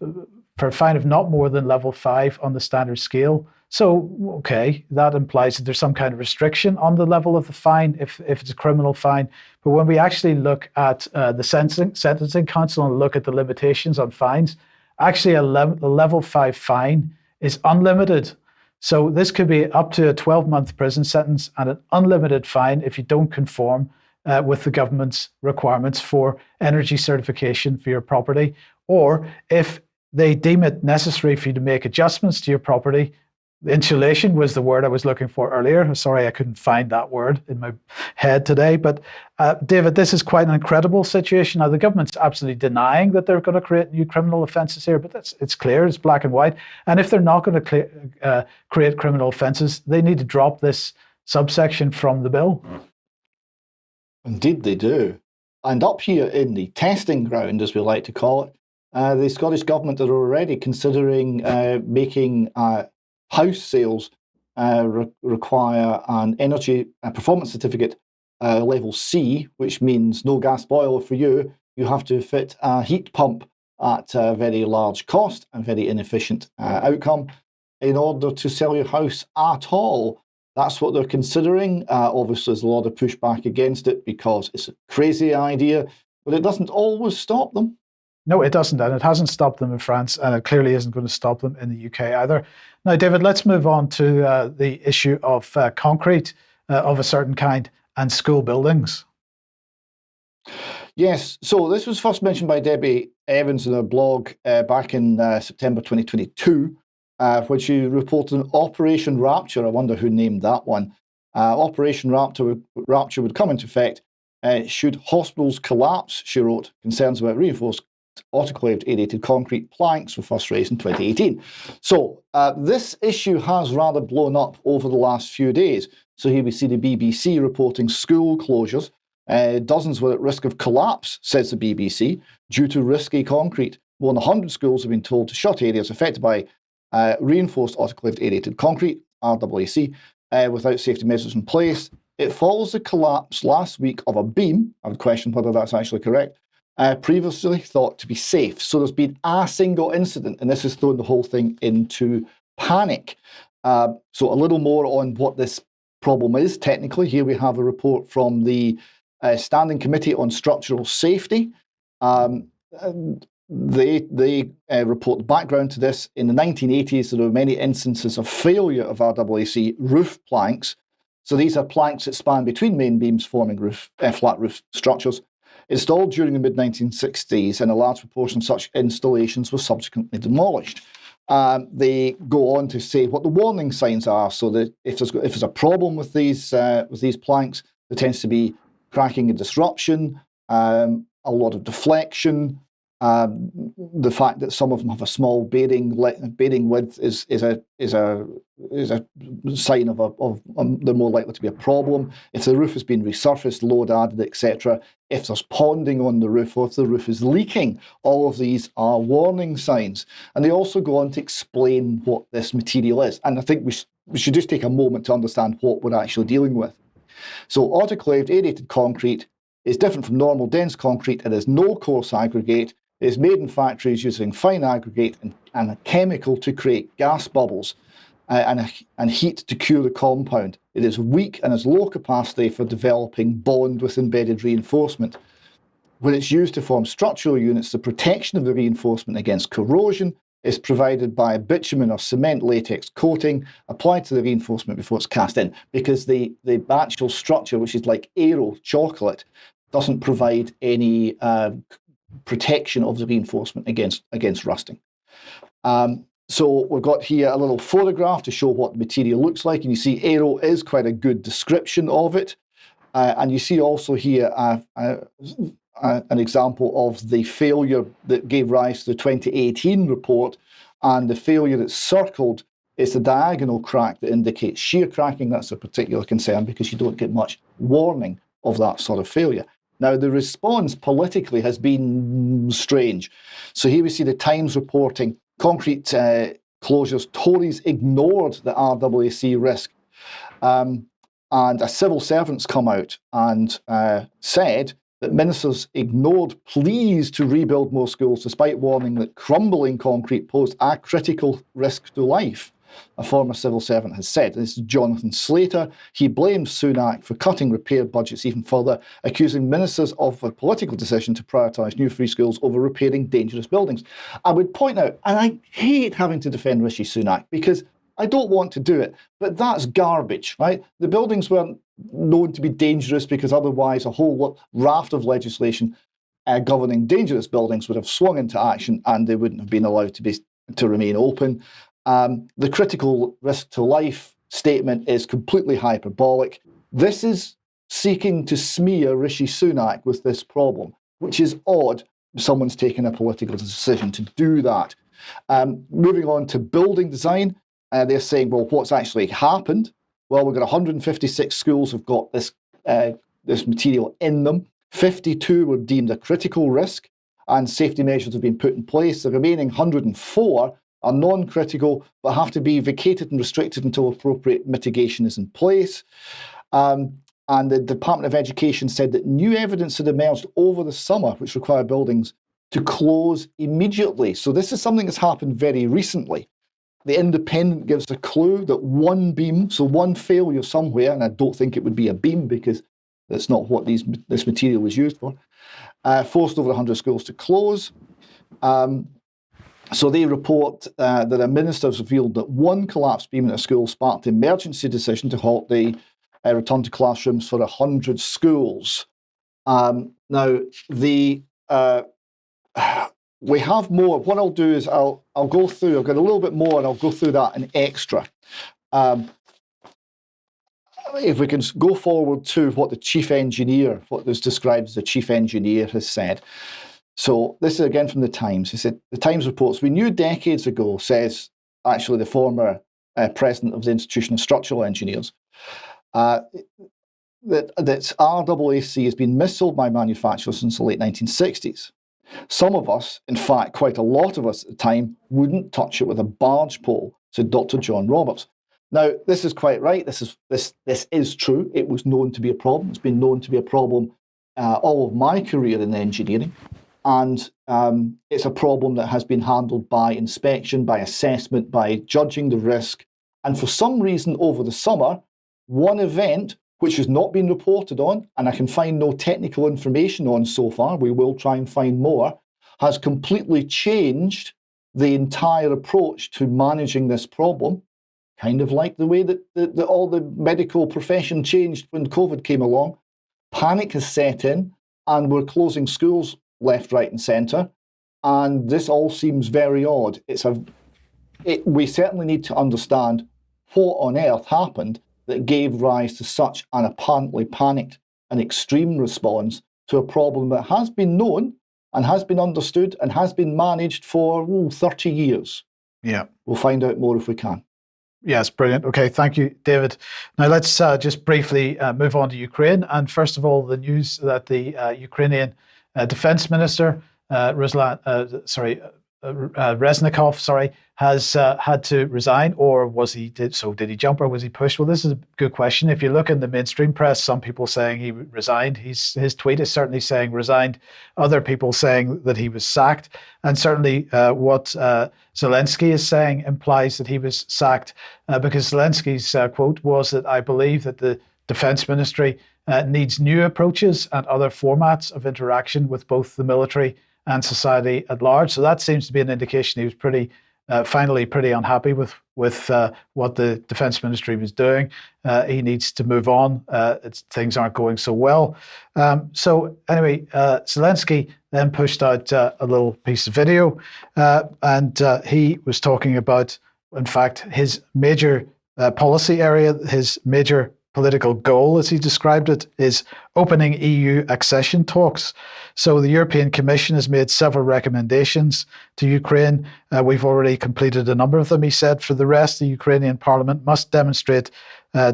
more than level 5 on the standard scale. So, okay, that implies that there's some kind of restriction on the level of the fine if it's a criminal fine. But when we actually look at the Sentencing Council and look at the limitations on fines, actually a level 5 fine is unlimited. So this could be up to a 12-month prison sentence and an unlimited fine if you don't conform with the government's requirements for energy certification for your property, or if they deem it necessary for you to make adjustments to your property. Insulation was the word I was looking for earlier. Sorry, I couldn't find that word in my head today. But David, this is quite an incredible situation. Now, the government's absolutely denying that they're going to create new criminal offences here, but it's clear, it's black and white. And if they're not going to create criminal offences, they need to drop this subsection from the bill. Indeed they do. And up here in the testing ground, as we like to call it, the Scottish Government are already considering making house sales require an energy performance certificate level C, which means no gas boiler for you. You have to fit a heat pump at a very large cost and very inefficient outcome in order to sell your house at all. That's what they're considering. Obviously, there's a lot of pushback against it because it's a crazy idea, but it doesn't always stop them. No, it doesn't, and it hasn't stopped them in France, and it clearly isn't going to stop them in the UK either. Now, David, let's move on to the issue of concrete of a certain kind and school buildings. Yes, so this was first mentioned by Debi Evans in her blog back in September 2022, when she reported on Operation Rapture. I wonder who named that one. Operation Rapture would come into effect should hospitals collapse, she wrote. Concerns about reinforced autoclaved aerated concrete planks were first raised in 2018. So this issue has rather blown up over the last few days. So here we see the BBC reporting school closures. Dozens were at risk of collapse, says the BBC, due to risky concrete. More than 100 schools have been told to shut areas affected by reinforced autoclaved aerated concrete, RAAC, without safety measures in place. It follows the collapse last week of a beam, I would question whether that's actually correct, previously thought to be safe. So there's been a single incident, and this has thrown the whole thing into panic. So a little more on what this problem is technically. Here we have a report from the Standing Committee on Structural Safety. They report the background to this. In the 1980s, there were many instances of failure of RAAC roof planks. So these are planks that span between main beams forming flat roof structures. Installed during the mid-1960s, and a large proportion of such installations were subsequently demolished. They go on to say what the warning signs are, so that if there's a problem with these planks, there tends to be cracking and disruption, a lot of deflection. The fact that some of them have a small bearing width is a sign of they're more likely to be a problem. If the roof has been resurfaced, load added, etc., if there's ponding on the roof, or if the roof is leaking, all of these are warning signs. And they also go on to explain what this material is. And I think we should just take a moment to understand what we're actually dealing with. So autoclaved aerated concrete is different from normal dense concrete. It has no coarse aggregate. It is made in factories using fine aggregate and a chemical to create gas bubbles and heat to cure the compound. It is weak and has low capacity for developing bond with embedded reinforcement. When it's used to form structural units, the protection of the reinforcement against corrosion is provided by a bitumen or cement latex coating applied to the reinforcement before it's cast in, because the actual structure, which is like aero chocolate, doesn't provide any protection of the reinforcement against rusting. So we've got here a little photograph to show what the material looks like, and you see aero is quite a good description of it. And you see also here an example of the failure that gave rise to the 2018 report, and the failure that's circled It's the diagonal crack that indicates shear cracking. That's a particular concern because you don't get much warning of that sort of failure. Now, the response politically has been strange. So here we see the Times reporting concrete closures. Tories ignored the RAAC risk. And a civil servant's come out and said that ministers ignored pleas to rebuild more schools despite warning that crumbling concrete posed a critical risk to life. A former civil servant has said. This is Jonathan Slater. He blamed Sunak for cutting repair budgets even further, accusing ministers of a political decision to prioritise new free schools over repairing dangerous buildings. I would point out, and I hate having to defend Rishi Sunak because I don't want to do it, but that's garbage, right? The buildings weren't known to be dangerous because otherwise a whole raft of legislation governing dangerous buildings would have swung into action and they wouldn't have been allowed to remain open. The critical risk to life statement is completely hyperbolic. This is seeking to smear Rishi Sunak with this problem, which is odd. Someone's taken a political decision to do that. Moving on to building design, they're saying, well, what's actually happened? Well, we've got 156 schools have got this material in them. 52 were deemed a critical risk, and safety measures have been put in place. The remaining 104 are non-critical, but have to be vacated and restricted until appropriate mitigation is in place. And the Department of Education said that new evidence had emerged over the summer, which required buildings to close immediately. So this is something that's happened very recently. The Independent gives a clue that one beam, so one failure somewhere, and I don't think it would be a beam because that's not what this material was used for, forced over 100 schools to close. So they report that a minister has revealed that one collapsed beam in a school sparked an emergency decision to halt the return to classrooms for 100 schools. Now, we have more. What I'll do is I'll go through. I've got a little bit more, and I'll go through that in extra. If we can go forward to what the chief engineer, what was described as the chief engineer, has said. So this is again from the Times. He said, the Times reports, we knew decades ago, says actually the former president of the Institution of Structural Engineers, that RAAC has been missold by manufacturers since the late 1960s. Some of us, in fact, quite a lot of us at the time, wouldn't touch it with a barge pole, said Dr. John Roberts. Now, this is quite right. This is true. It was known to be a problem. It's been known to be a problem all of my career in engineering. And it's a problem that has been handled by inspection, by assessment, by judging the risk. And for some reason over the summer, one event, which has not been reported on, and I can find no technical information on so far, we will try and find more, has completely changed the entire approach to managing this problem, kind of like the way that all the medical profession changed when COVID came along. Panic has set in, and we're closing schools left, right, and centre, and this all seems very odd. We certainly need to understand what on earth happened that gave rise to such an apparently panicked and extreme response to a problem that has been known and has been understood and has been managed for 30 years. Yeah. We'll find out more if we can. Yes, brilliant. Okay, thank you, David. Now let's just briefly move on to Ukraine. And first of all, the news that the Ukrainian Defense Minister Reznikov, has had to resign, or did he jump, or was he pushed? Well, this is a good question. If you look in the mainstream press, some people saying he resigned. His tweet is certainly saying resigned. Other people saying that he was sacked, and certainly what Zelensky is saying implies that he was sacked, because Zelensky's quote was that I believe that the Defense Ministry needs new approaches and other formats of interaction with both the military and society at large. So that seems to be an indication he was finally pretty unhappy with what the Defense Ministry was doing. He needs to move on. Things aren't going so well. So anyway, Zelensky then pushed out a little piece of video, and he was talking about, in fact, his major policy area, his major political goal, as he described it, is opening EU accession talks. So the European Commission has made several recommendations to Ukraine. We've already completed a number of them, he said. For the rest, the Ukrainian parliament must demonstrate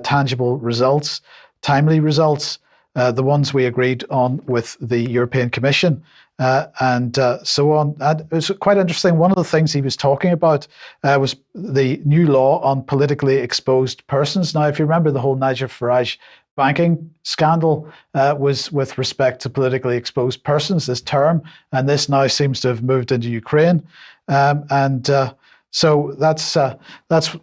tangible results, timely results, the ones we agreed on with the European Commission, and so on. And it was quite interesting. One of the things he was talking about was the new law on politically exposed persons. Now, if you remember, the whole Nigel Farage banking scandal was with respect to politically exposed persons, this term, and this now seems to have moved into Ukraine. So that's the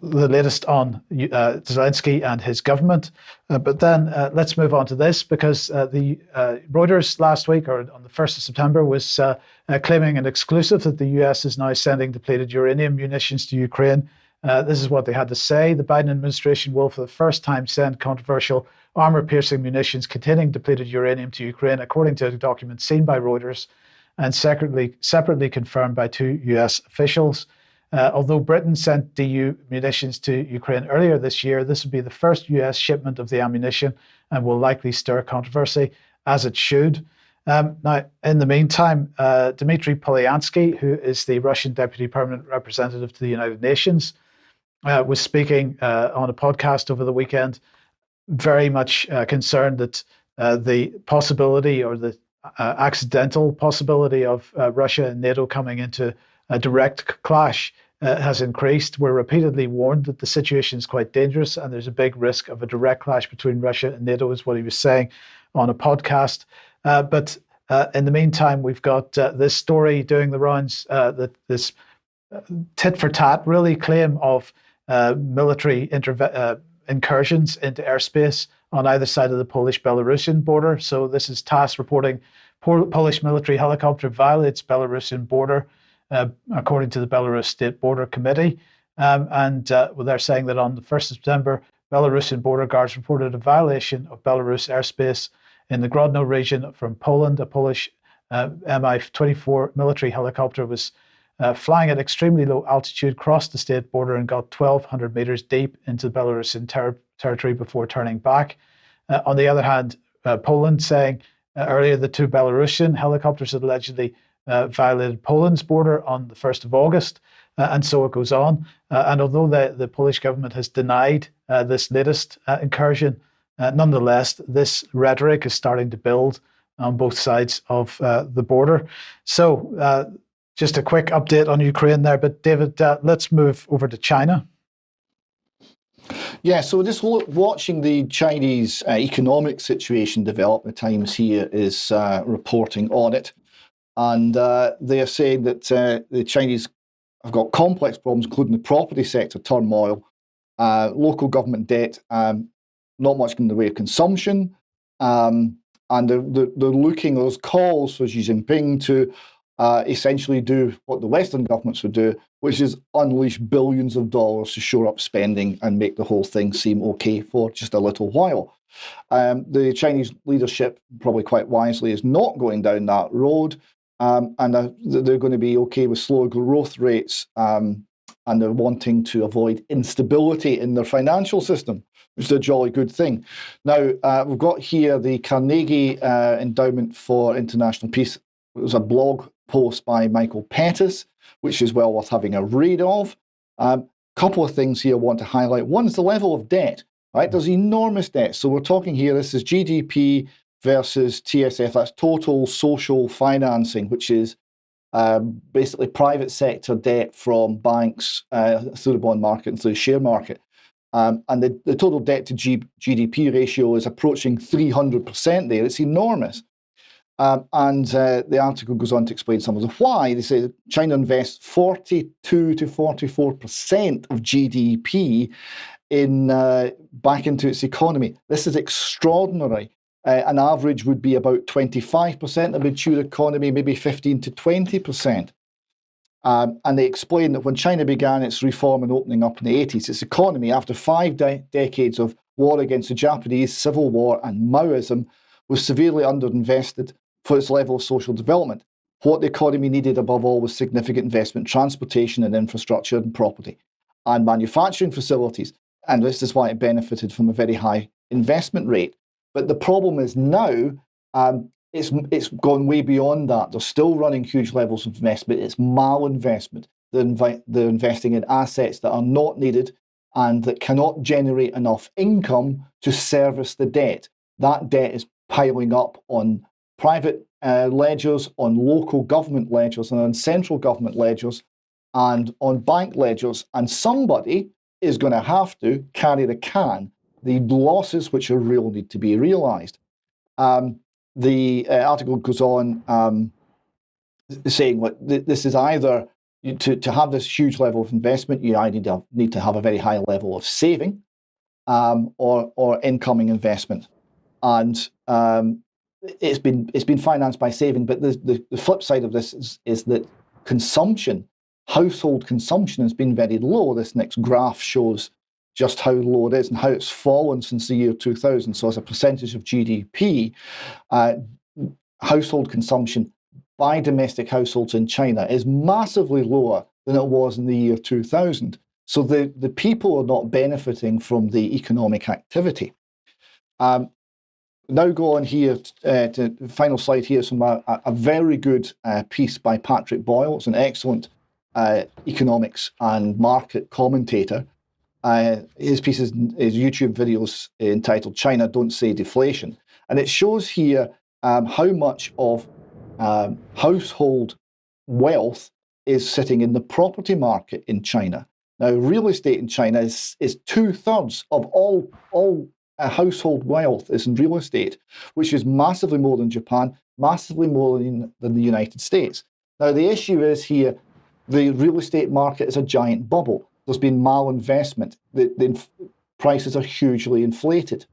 latest on Zelensky and his government. But then let's move on to this, because the Reuters last week, or on the 1st of September, was claiming an exclusive that the US is now sending depleted uranium munitions to Ukraine. This is what they had to say. The Biden administration will, for the first time, send controversial armor-piercing munitions containing depleted uranium to Ukraine, according to a document seen by Reuters and separately confirmed by 2 US officials. Although Britain sent DU munitions to Ukraine earlier this year, this would be the first US shipment of the ammunition and will likely stir controversy, as it should. Now, in the meantime, Dmitry Polyansky, who is the Russian Deputy Permanent Representative to the United Nations, was speaking on a podcast over the weekend, very much concerned that the possibility, or the accidental possibility, of Russia and NATO coming into a direct clash has increased. We're repeatedly warned that the situation is quite dangerous and there's a big risk of a direct clash between Russia and NATO, is what he was saying on a podcast. But in the meantime, we've got this story doing the rounds, that this tit for tat really claim of military incursions into airspace on either side of the Polish-Belarusian border. So this is TASS reporting Polish military helicopter violates Belarusian border, according to the Belarus State Border Committee. They're saying that on the 1st of September, Belarusian border guards reported a violation of Belarus airspace in the Grodno region from Poland. A Polish Mi-24 military helicopter was flying at extremely low altitude, crossed the state border and got 1,200 meters deep into Belarusian territory before turning back. On the other hand, Poland saying earlier the 2 Belarusian helicopters had allegedly violated Poland's border on the 1st of August, and so it goes on. And although the Polish government has denied this latest incursion, nonetheless, this rhetoric is starting to build on both sides of the border. So just a quick update on Ukraine there, but David, let's move over to China. Yeah, so just watching the Chinese economic situation develop, the Times here is reporting on it. And they are saying that the Chinese have got complex problems, including the property sector turmoil, local government debt, not much in the way of consumption, and they're looking, those calls for Xi Jinping to essentially do what the Western governments would do, which is unleash billions of dollars to shore up spending and make the whole thing seem okay for just a little while. The Chinese leadership, probably quite wisely, is not going down that road. And they're going to be okay with slower growth rates, and they're wanting to avoid instability in their financial system, which is a jolly good thing. Now, we've got here the Carnegie Endowment for International Peace. It was a blog post by Michael Pettis, which is well worth having a read of. Couple of things here I want to highlight. One is the level of debt, right? There's enormous debt. So we're talking here, this is GDP versus TSF, that's total social financing, which is basically private sector debt from banks through the bond market and through the share market. And the total debt to GDP ratio is approaching 300% there. It's enormous. And the article goes on to explain some of the why. They say China invests 42 to 44% of GDP back into its economy. This is extraordinary. An average would be about 25% of mature economy, maybe 15 to 20%. And they explain that when China began its reform and opening up in the 80s, its economy, after 5 decades of war against the Japanese, civil war, and Maoism, was severely underinvested for its level of social development. What the economy needed above all was significant investment in transportation and infrastructure and property and manufacturing facilities. And this is why it benefited from a very high investment rate. But the problem is now it's gone way beyond that. They're still running huge levels of investment. It's malinvestment. They're investing in assets that are not needed and that cannot generate enough income to service the debt. That debt is piling up on private ledgers, on local government ledgers, and on central government ledgers, and on bank ledgers. And somebody is going to have to carry the losses which are real need to be realised. The article goes on saying, look, this is either to have this huge level of investment, you either need to have a very high level of saving or incoming investment. And it's been financed by saving, but the flip side of this is that household consumption has been very low. This next graph shows just how low it is and how it's fallen since the year 2000. So as a percentage of GDP, household consumption by domestic households in China is massively lower than it was in the year 2000. So the people are not benefiting from the economic activity. Now go on here to the final slide here, from a very good piece by Patrick Boyle. It's an excellent economics and market commentator. His piece is YouTube videos entitled China Don't Say Deflation. And it shows here how much of household wealth is sitting in the property market in China. Now, real estate in China is 2/3 of all household wealth is in real estate, which is massively more than Japan, massively more than the United States. Now, the issue is here, the real estate market is a giant bubble. There's been malinvestment. The prices are hugely inflated.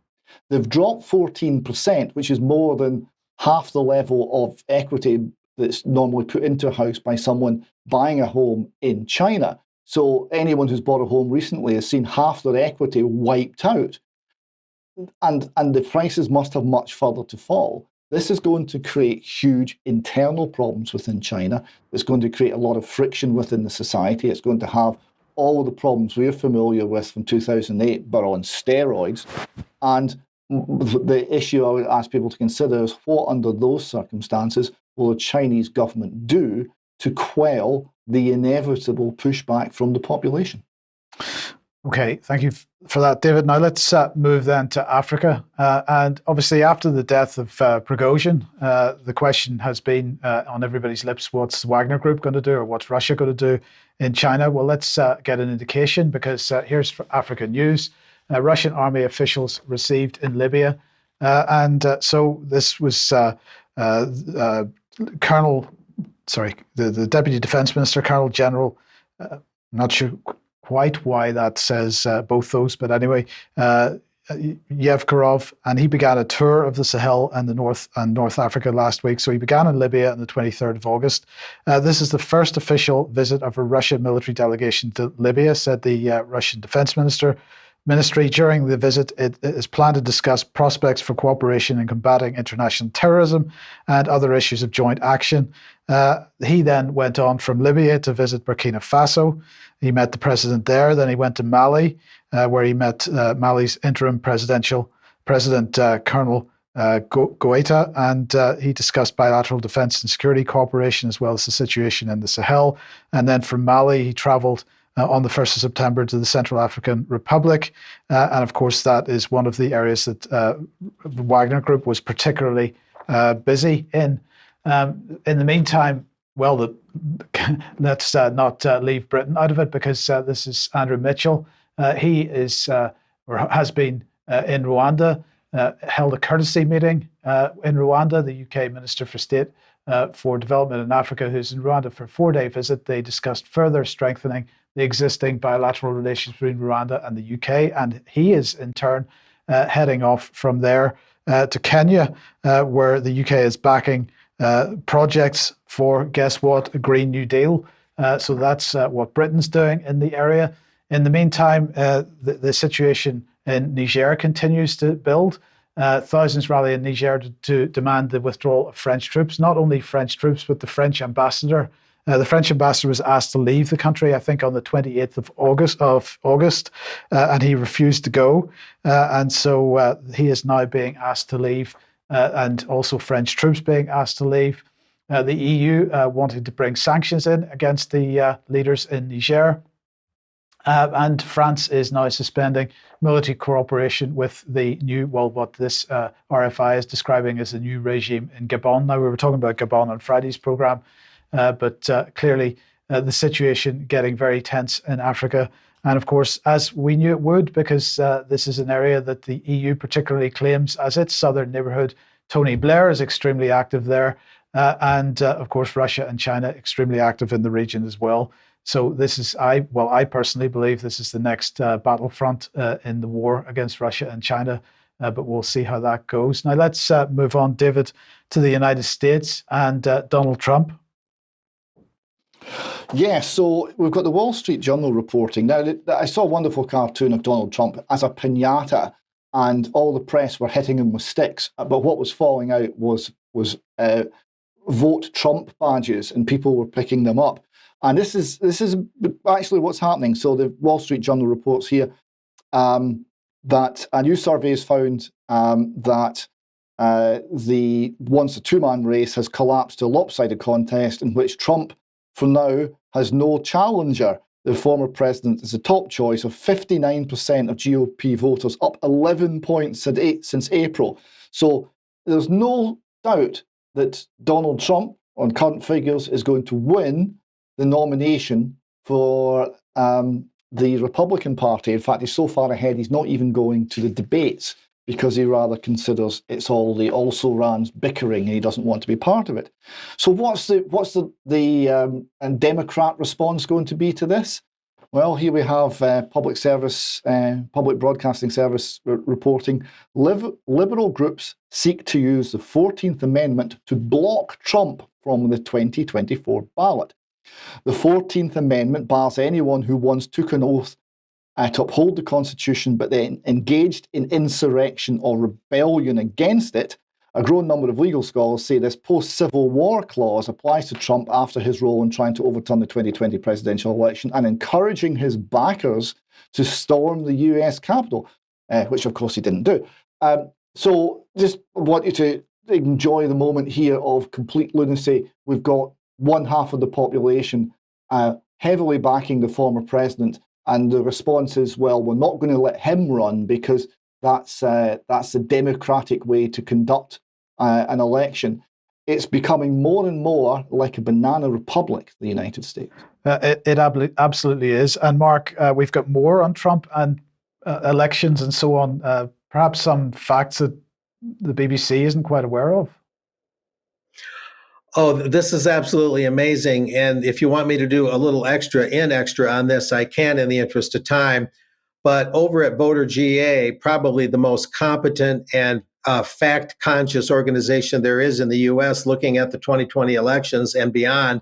They've dropped 14%, which is more than half the level of equity that's normally put into a house by someone buying a home in China. So anyone who's bought a home recently has seen half their equity wiped out. And the prices must have much further to fall. This is going to create huge internal problems within China. It's going to create a lot of friction within the society. It's going to have all of the problems we're familiar with from 2008, but on steroids. And the issue I would ask people to consider is, what under those circumstances will the Chinese government do to quell the inevitable pushback from the population? Okay, thank you for that, David. Now let's move then to Africa. And obviously after the death of Prigozhin, the question has been on everybody's lips, what's the Wagner Group going to do, or what's Russia going to do in China? Well, let's get an indication, because here's Africa News. Russian army officials received in Libya. So this was the Deputy Defense Minister, Colonel General, not sure quite why that says both those, but anyway, Yevkarov, and he began a tour of the Sahel and North Africa last week. So he began in Libya on the 23rd of August. This is the first official visit of a Russian military delegation to Libya, said the Russian Defense Ministry. During the visit, it is planned to discuss prospects for cooperation in combating international terrorism and other issues of joint action. He then went on from Libya to visit Burkina Faso. He met the president there. Then he went to Mali, where he met Mali's interim president, Colonel Goita, and he discussed bilateral defense and security cooperation, as well as the situation in the Sahel. And then from Mali, he traveled on the 1st of September to the Central African Republic. And of course, that is one of the areas that the Wagner Group was particularly busy in. In the meantime, well, let's not leave Britain out of it, because this is Andrew Mitchell. He is, or has been in Rwanda, held a courtesy meeting in Rwanda. The UK Minister for State for Development in Africa, who's in Rwanda for a 4-day visit. They discussed further strengthening the existing bilateral relations between Rwanda and the UK. And he is in turn heading off from there to Kenya, where the UK is backing projects for, guess what, a Green New Deal. So that's what Britain's doing in the area. In the meantime, the situation in Niger continues to build. Thousands rally in Niger to demand the withdrawal of French troops, not only French troops, but the French ambassador The French ambassador was asked to leave the country, I think, on the 28th of August, and he refused to go. And so he is now being asked to leave, and also French troops being asked to leave. The EU wanted to bring sanctions in against the leaders in Niger. And France is now suspending military cooperation with the new, well, what this RFI is describing as a new regime in Gabon. Now, we were talking about Gabon on Friday's programme, but clearly the situation getting very tense in Africa. And of course, as we knew it would, because this is an area that the EU particularly claims as its southern neighbourhood. Tony Blair is extremely active there. And of course, Russia and China extremely active in the region as well. So this is, I personally believe this is the next battlefront in the war against Russia and China, but we'll see how that goes. Now let's move on, David, to the United States and Donald Trump. Yeah, so we've got the Wall Street Journal reporting. Now, I saw a wonderful cartoon of Donald Trump as a piñata, and all the press were hitting him with sticks. But what was falling out was vote Trump badges, and people were picking them up. And this is actually what's happening. So the Wall Street Journal reports here that a new survey has found that once the two-man race has collapsed to a lopsided contest in which Trump, for now, has no challenger. The former president is the top choice of 59% of GOP voters, up 11 points since April. So there's no doubt that Donald Trump, on current figures, is going to win the nomination for the Republican Party. In fact, he's so far ahead, he's not even going to the debates because he rather considers it's all the also-rans bickering and he doesn't want to be part of it. So what's the Democrat response going to be to this? Well, here we have Public Broadcasting Service reporting, liberal groups seek to use the 14th Amendment to block Trump from the 2024 ballot. The 14th Amendment bars anyone who once took an oath to uphold the Constitution but then engaged in insurrection or rebellion against it. A growing number of legal scholars say this post-Civil War clause applies to Trump after his role in trying to overturn the 2020 presidential election and encouraging his backers to storm the US Capitol, which of course he didn't do. So just want you to enjoy the moment here of complete lunacy. We've got one half of the population heavily backing the former president, and the response is, well, we're not going to let him run because that's the democratic way to conduct an election. It's becoming more and more like a banana republic, the United States. It absolutely is. And Mark, we've got more on Trump and elections and so on. Perhaps some facts that the BBC isn't quite aware of. Oh, this is absolutely amazing. And if you want me to do a little extra on this, I can in the interest of time. But over at Voter GA, probably the most competent and fact-conscious organization there is in the U.S. looking at the 2020 elections and beyond,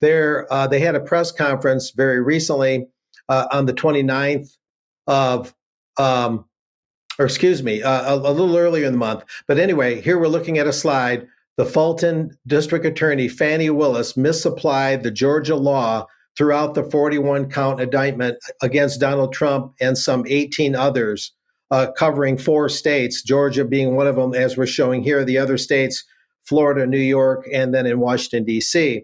they had a press conference very recently on the 29th of, a little earlier in the month. But anyway, here we're looking at a slide. The Fulton District Attorney Fani Willis misapplied the Georgia law throughout the 41-count indictment against Donald Trump and some 18 others, covering 4 states, Georgia being one of them, as we're showing here, the other states, Florida, New York, and then in Washington, D.C.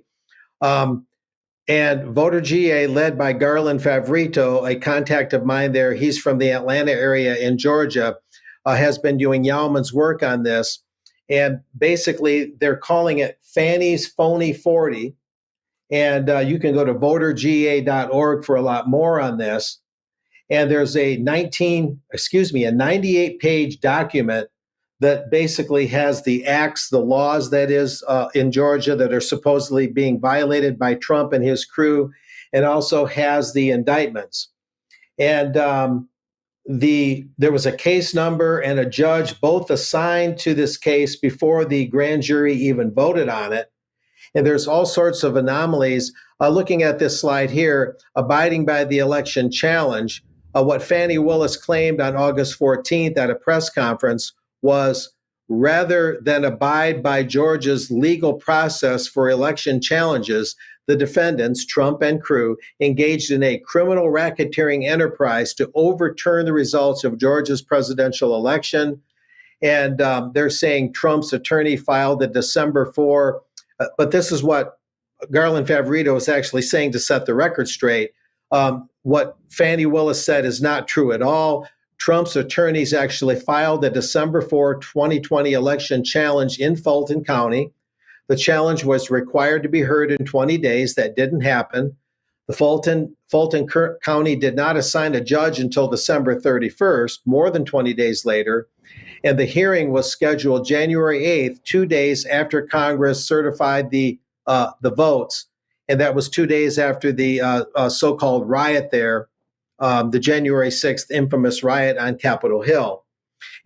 And Voter GA, led by Garland Favorito, a contact of mine there, he's from the Atlanta area in Georgia, has been doing yeoman's work on this. And basically, they're calling it Fannie's Phony 40. And you can go to voterga.org for a lot more on this. And there's a 98-page document that basically has the acts, the laws, that is, in Georgia that are supposedly being violated by Trump and his crew, and also has the indictments. And there was a case number and a judge both assigned to this case before the grand jury even voted on it. And there's all sorts of anomalies. Looking at this slide here, abiding by the election challenge, what Fani Willis claimed on August 14th at a press conference was, rather than abide by Georgia's legal process for election challenges, the defendants, Trump and crew, engaged in a criminal racketeering enterprise to overturn the results of Georgia's presidential election. And they're saying Trump's attorney filed a December 4, but this is what Garland Favorito is actually saying to set the record straight. What Fani Willis said is not true at all. Trump's attorneys actually filed a December 4, 2020 election challenge in Fulton County. The challenge was required to be heard in 20 days. That didn't happen. The Fulton County did not assign a judge until December 31st, more than 20 days later. And the hearing was scheduled January 8th, 2 days after Congress certified the votes. And that was 2 days after the so-called riot there, the January 6th infamous riot on Capitol Hill.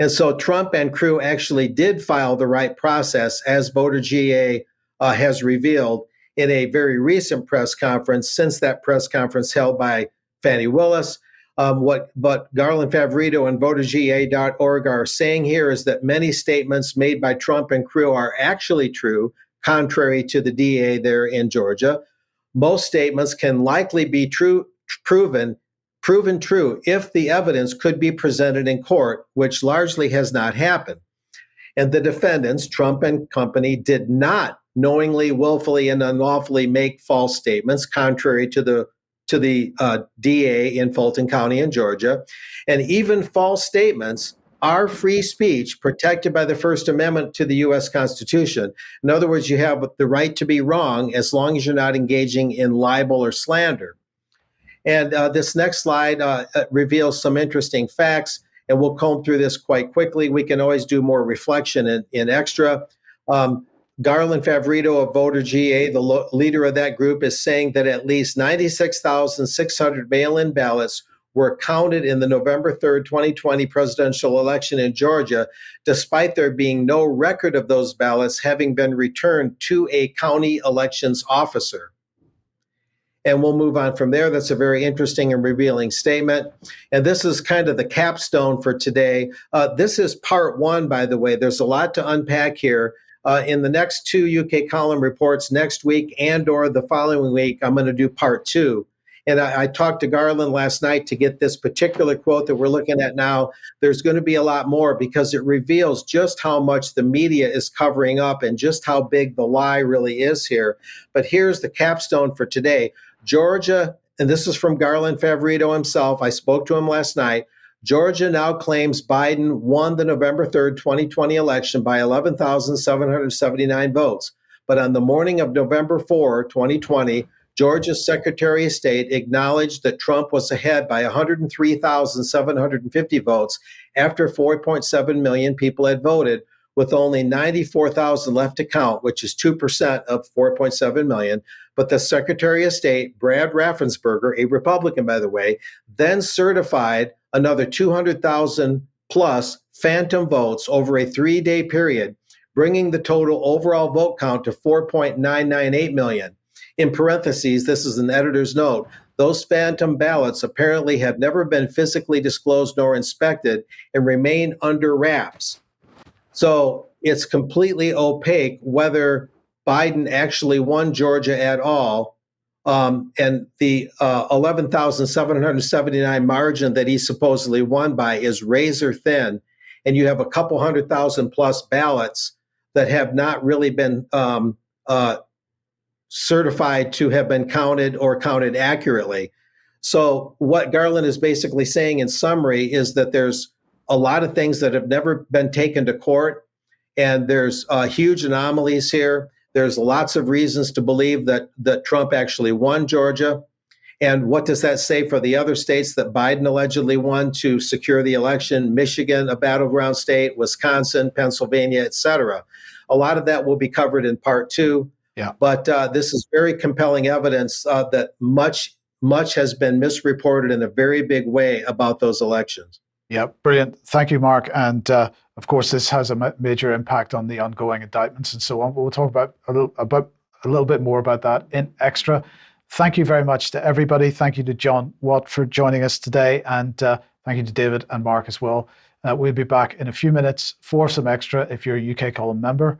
And so Trump and crew actually did file the right process, as Voter GA has revealed in a very recent press conference, since that press conference held by Fani Willis. What Garland Favorito and VoterGA.org are saying here is that many statements made by Trump and crew are actually true, contrary to the DA there in Georgia. Most statements can likely be proven true if the evidence could be presented in court, which largely has not happened. And the defendants, Trump and company, did not knowingly, willfully, and unlawfully make false statements, contrary to the DA in Fulton County in Georgia. And even false statements are free speech protected by the First Amendment to the U.S. Constitution. In other words, you have the right to be wrong as long as you're not engaging in libel or slander. And this next slide reveals some interesting facts, and we'll comb through this quite quickly. We can always do more reflection in extra. Garland Favorito of Voter GA, the leader of that group, is saying that at least 96,600 mail-in ballots were counted in the November 3rd, 2020 presidential election in Georgia, despite there being no record of those ballots having been returned to a county elections officer. And we'll move on from there. That's a very interesting and revealing statement. And this is kind of the capstone for today. This is part one, by the way. There's a lot to unpack here. In the next two UK column reports next week and or the following week, I'm going to do part two. And I talked to Garland last night to get this particular quote that we're looking at now. There's going to be a lot more because it reveals just how much the media is covering up and just how big the lie really is here. But here's the capstone for today. Georgia, and this is from Garland Favorito himself. I spoke to him last night. Georgia now claims Biden won the November 3rd, 2020 election by 11,779 votes. But on the morning of November 4, 2020, Georgia's Secretary of State acknowledged that Trump was ahead by 103,750 votes after 4.7 million people had voted, with only 94,000 left to count, which is 2% of 4.7 million. But the Secretary of State, Brad Raffensperger, a Republican, by the way, then certified another 200,000 plus phantom votes over a 3-day period, bringing the total overall vote count to 4.998 million. In parentheses, this is an editor's note, those phantom ballots apparently have never been physically disclosed nor inspected and remain under wraps. So it's completely opaque whether Biden actually won Georgia at all. And the 11,779 margin that he supposedly won by is razor thin. And you have a couple 100,000 plus ballots that have not really been certified to have been counted or counted accurately. So what Garland is basically saying in summary is that there's a lot of things that have never been taken to court, and there's huge anomalies here. There's lots of reasons to believe that Trump actually won Georgia. And what does that say for the other states that Biden allegedly won to secure the election? Michigan, a battleground state, Wisconsin, Pennsylvania, et cetera. A lot of that will be covered in part two. Yeah. But this is very compelling evidence that much has been misreported in a very big way about those elections. Yeah, brilliant. Thank you, Mark. And of course, this has a major impact on the ongoing indictments and so on. We'll talk about a little bit more about that in extra. Thank you very much to everybody. Thank you to John Watt for joining us today. And thank you to David and Mark as well. We'll be back in a few minutes for some extra if you're a UK column member.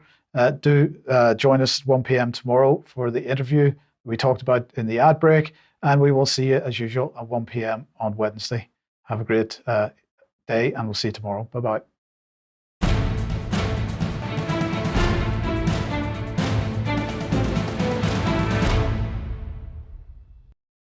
Do join us at 1 p.m. tomorrow for the interview we talked about in the ad break. And we will see you as usual at 1 p.m. on Wednesday. Have a great day, and we'll see you tomorrow. Bye-bye.